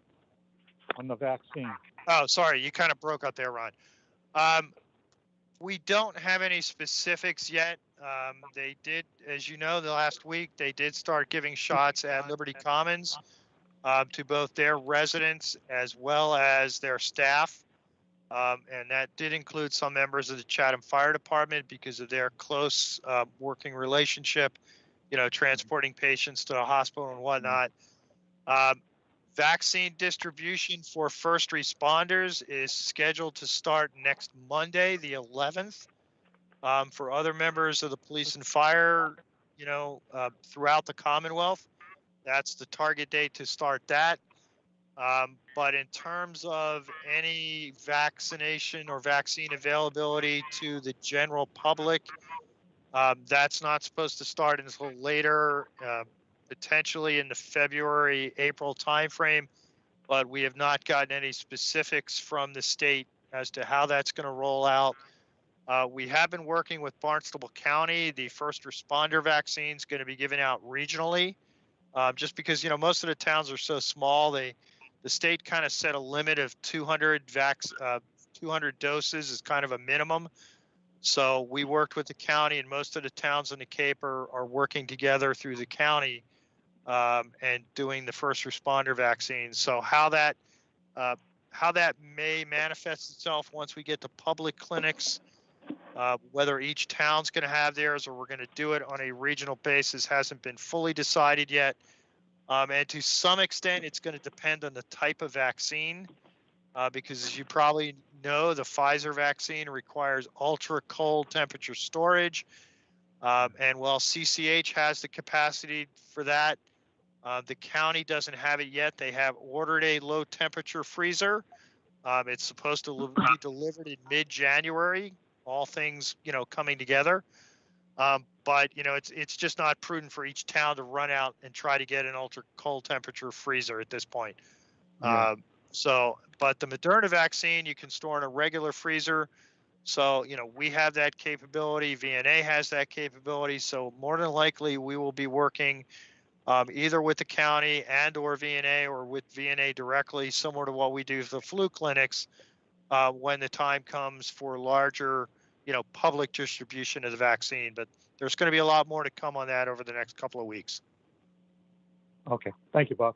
On the vaccine. Oh, sorry, you kind of broke up there, Ron. We don't have any specifics yet. They did, as you know, the last week, they did start giving shots at Liberty Commons to both their residents as well as their staff. And that did include some members of the Chatham Fire Department because of their close working relationship, transporting patients to the hospital and whatnot. Vaccine distribution for first responders is scheduled to start next Monday, the 11th. For other members of the police and fire, throughout the Commonwealth, that's the target date to start that. But in terms of any vaccination or vaccine availability to the general public, that's not supposed to start until later, potentially in the February, April timeframe. But we have not gotten any specifics from the state as to how that's going to roll out. We have been working with Barnstable County. The first responder vaccine is going to be given out regionally, just because most of the towns are so small. The state kind of set a limit of 200 doses as kind of a minimum. So we worked with the county, and most of the towns in the Cape are working together through the county and doing the first responder vaccine. So how that may manifest itself once we get to public clinics, whether each town's going to have theirs or we're going to do it on a regional basis hasn't been fully decided yet. And to some extent, it's going to depend on the type of vaccine, because as you probably know, the Pfizer vaccine requires ultra cold temperature storage. And while CCH has the capacity for that, the county doesn't have it yet. They have ordered a low temperature freezer. It's supposed to be delivered in mid-January, all things, coming together. But it's just not prudent for each town to run out and try to get an ultra cold temperature freezer at this point. Yeah. But the Moderna vaccine you can store in a regular freezer. So, we have that capability. VNA has that capability. So more than likely we will be working either with the county and or VNA, or with VNA directly, similar to what we do for the flu clinics, when the time comes for larger, public distribution of the vaccine. But there's going to be a lot more to come on that over the next couple of weeks. Okay. Thank you, Bob.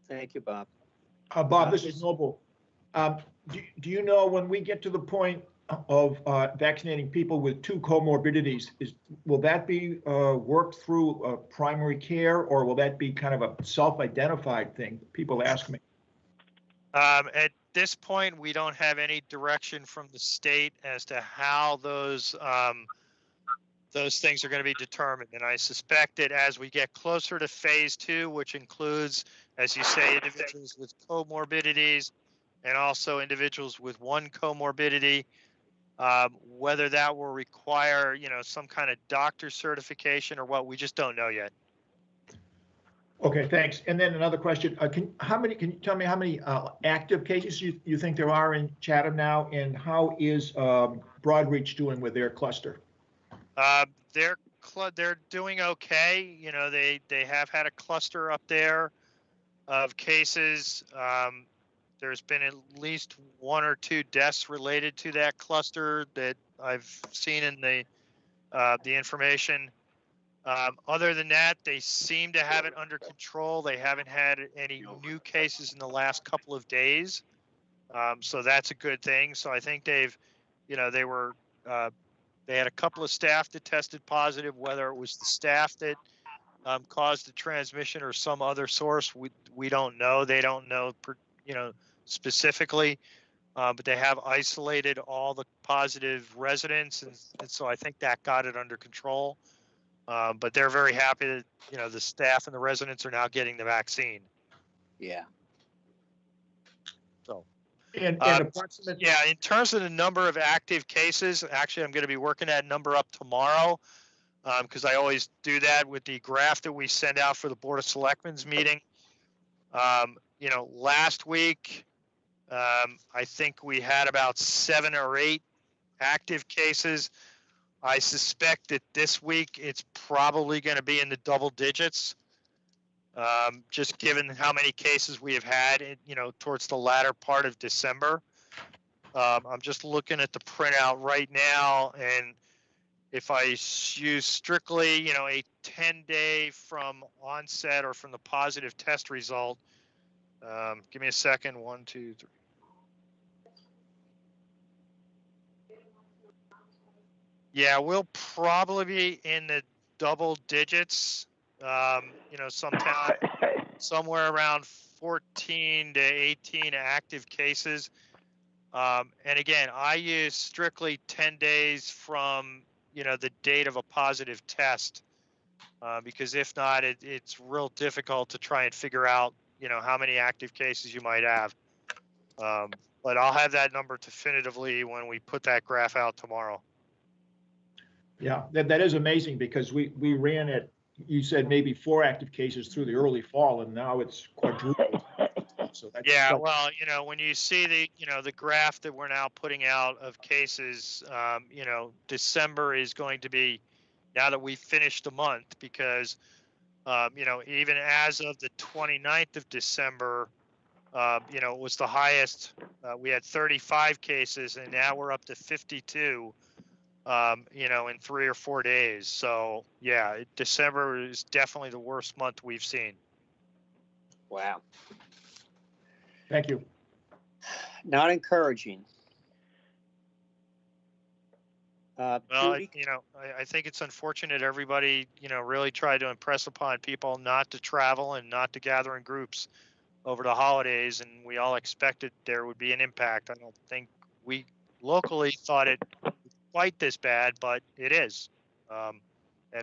Thank you, Bob. Bob, this is Noble. Do you know when we get to the point of vaccinating people with two comorbidities, will that be worked through primary care, or will that be kind of a self-identified thing? People ask me. At this point, we don't have any direction from the state as to how those things are going to be determined. And I suspect that as we get closer to phase 2, which includes, as you say, individuals with comorbidities and also individuals with one comorbidity, whether that will require, some kind of doctor certification or what, we just don't know yet. Okay, thanks. And then another question: can you tell me how many active cases you think there are in Chatham now, and how is Broadreach doing with their cluster? They're doing okay. They have had a cluster up there of cases. There's been at least 1 or 2 deaths related to that cluster that I've seen in the information. Other than that, they seem to have it under control. They haven't had any new cases in the last couple of days. So that's a good thing. So I think they've, they had a couple of staff that tested positive, whether it was the staff that caused the transmission or some other source. We don't know. They don't know, specifically, but they have isolated all the positive residents. And so I think that got it under control. But they're very happy that, the staff and the residents are now getting the vaccine. Yeah. So. And approximately. Yeah, in terms of the number of active cases, actually, I'm going to be working that number up tomorrow because I always do that with the graph that we send out for the Board of Selectmen's meeting. Last week, I think we had about 7 or 8 active cases. I suspect that this week it's probably going to be in the double digits. Just given how many cases we have had, towards the latter part of December. I'm just looking at the printout right now, and if I use strictly, a 10-day from onset or from the positive test result, give me a second. 1, 2, 3. Yeah, we'll probably be in the double digits. Sometime somewhere around 14 to 18 active cases. And again, I use strictly 10 days from, the date of a positive test, because if not, it's real difficult to try and figure out, how many active cases you might have. But I'll have that number definitively when we put that graph out tomorrow. Yeah, that is amazing because we ran it, you said maybe 4 active cases through the early fall, and now it's quadrupled. So yeah, well, when you see the graph that we're now putting out of cases, December is going to be, now that we finished the month, because, even as of the 29th of December, it was the highest. We had 35 cases, and now we're up to 52. In 3 or 4 days. So yeah, December is definitely the worst month we've seen. Wow. Thank you. Not encouraging. Well, Judy? I think it's unfortunate everybody, really tried to impress upon people not to travel and not to gather in groups over the holidays, and we all expected there would be an impact. I don't think we locally thought it quite this bad, but it is. And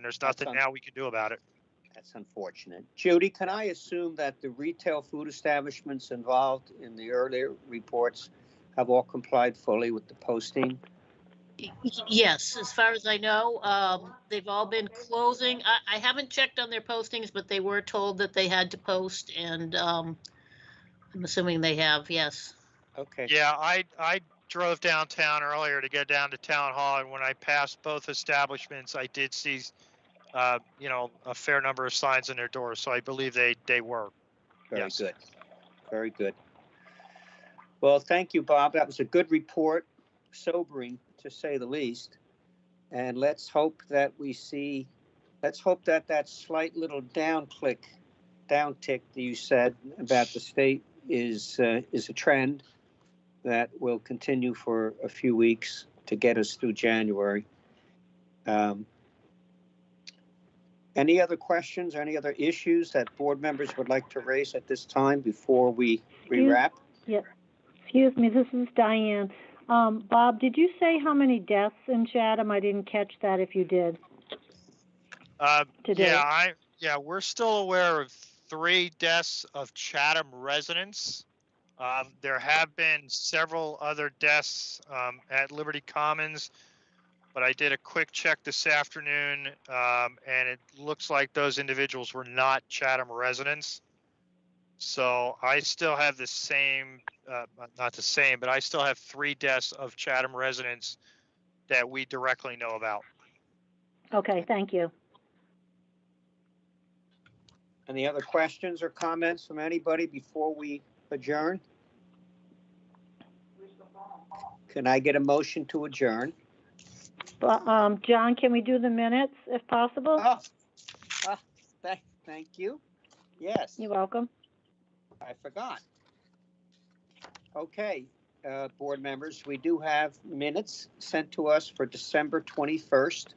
there's nothing now we can do about it. That's unfortunate. Judy, can I assume that the retail food establishments involved in the earlier reports have all complied fully with the posting? Yes, as far as I know, they've all been closing. I haven't checked on their postings, but they were told that they had to post, and I'm assuming they have, yes. Okay. Yeah, I drove downtown earlier to get down to Town Hall, and when I passed both establishments, I did see, a fair number of signs in their doors. So I believe they were. Very good. Very good. Well, thank you, Bob. That was a good report, sobering to say the least. And let's hope that that slight little downtick that you said about the state is a trend that will continue for a few weeks to get us through January. Any other questions or any other issues that board members would like to raise at this time before we wrap? Yeah. Excuse me, this is Diane. Bob, did you say how many deaths in Chatham? I didn't catch that if you did. Today. Yeah, we're still aware of 3 deaths of Chatham residents. There have been several other deaths at Liberty Commons, but I did a quick check this afternoon, and it looks like those individuals were not Chatham residents. So I still have the same, not the same, but I still have 3 deaths of Chatham residents that we directly know about. Okay, thank you. Any other questions or comments from anybody before we adjourn? Can I get a motion to adjourn? John, can we do the minutes if possible? Oh, Thank you. Yes, You're welcome. I forgot. Okay, board members, we do have minutes sent to us for December 21st.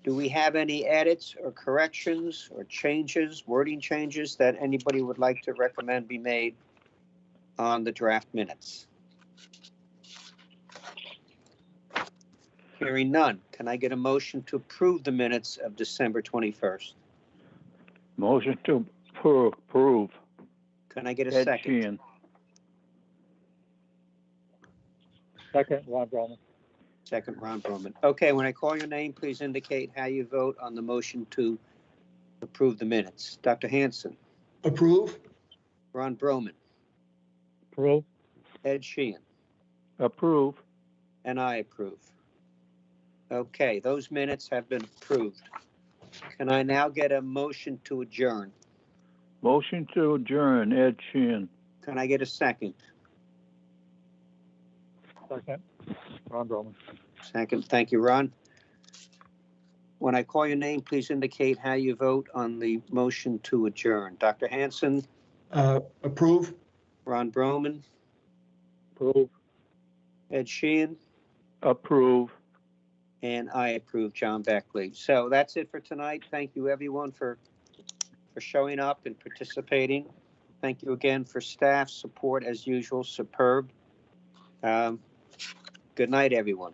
Do we have any edits or corrections or changes, wording changes that anybody would like to recommend be made on the draft minutes? Hearing none, can I get a motion to approve the minutes of December 21st? Motion to approve. Can I get a Ed second? Sheehan. Second, Ron Broman. Second, Ron Broman. Okay, when I call your name, please indicate how you vote on the motion to approve the minutes. Dr. Hanson, Approve? Ron Broman, Approve. Ed Sheehan, Approve. and I approve. Okay, those minutes have been approved. Can I now get a motion to adjourn? Motion to adjourn, Ed Sheehan. Can I get a second? Second, Ron Broman. Second, thank you, Ron. When I call your name, please indicate how you vote on the motion to adjourn. Dr. Hanson, Approve? Ron Broman, Approve. Ed Sheehan, Approve. and I approve, John Beckley. So that's it for tonight. Thank you, everyone, for showing up and participating. Thank you again for staff support, as usual, superb. Good night, everyone.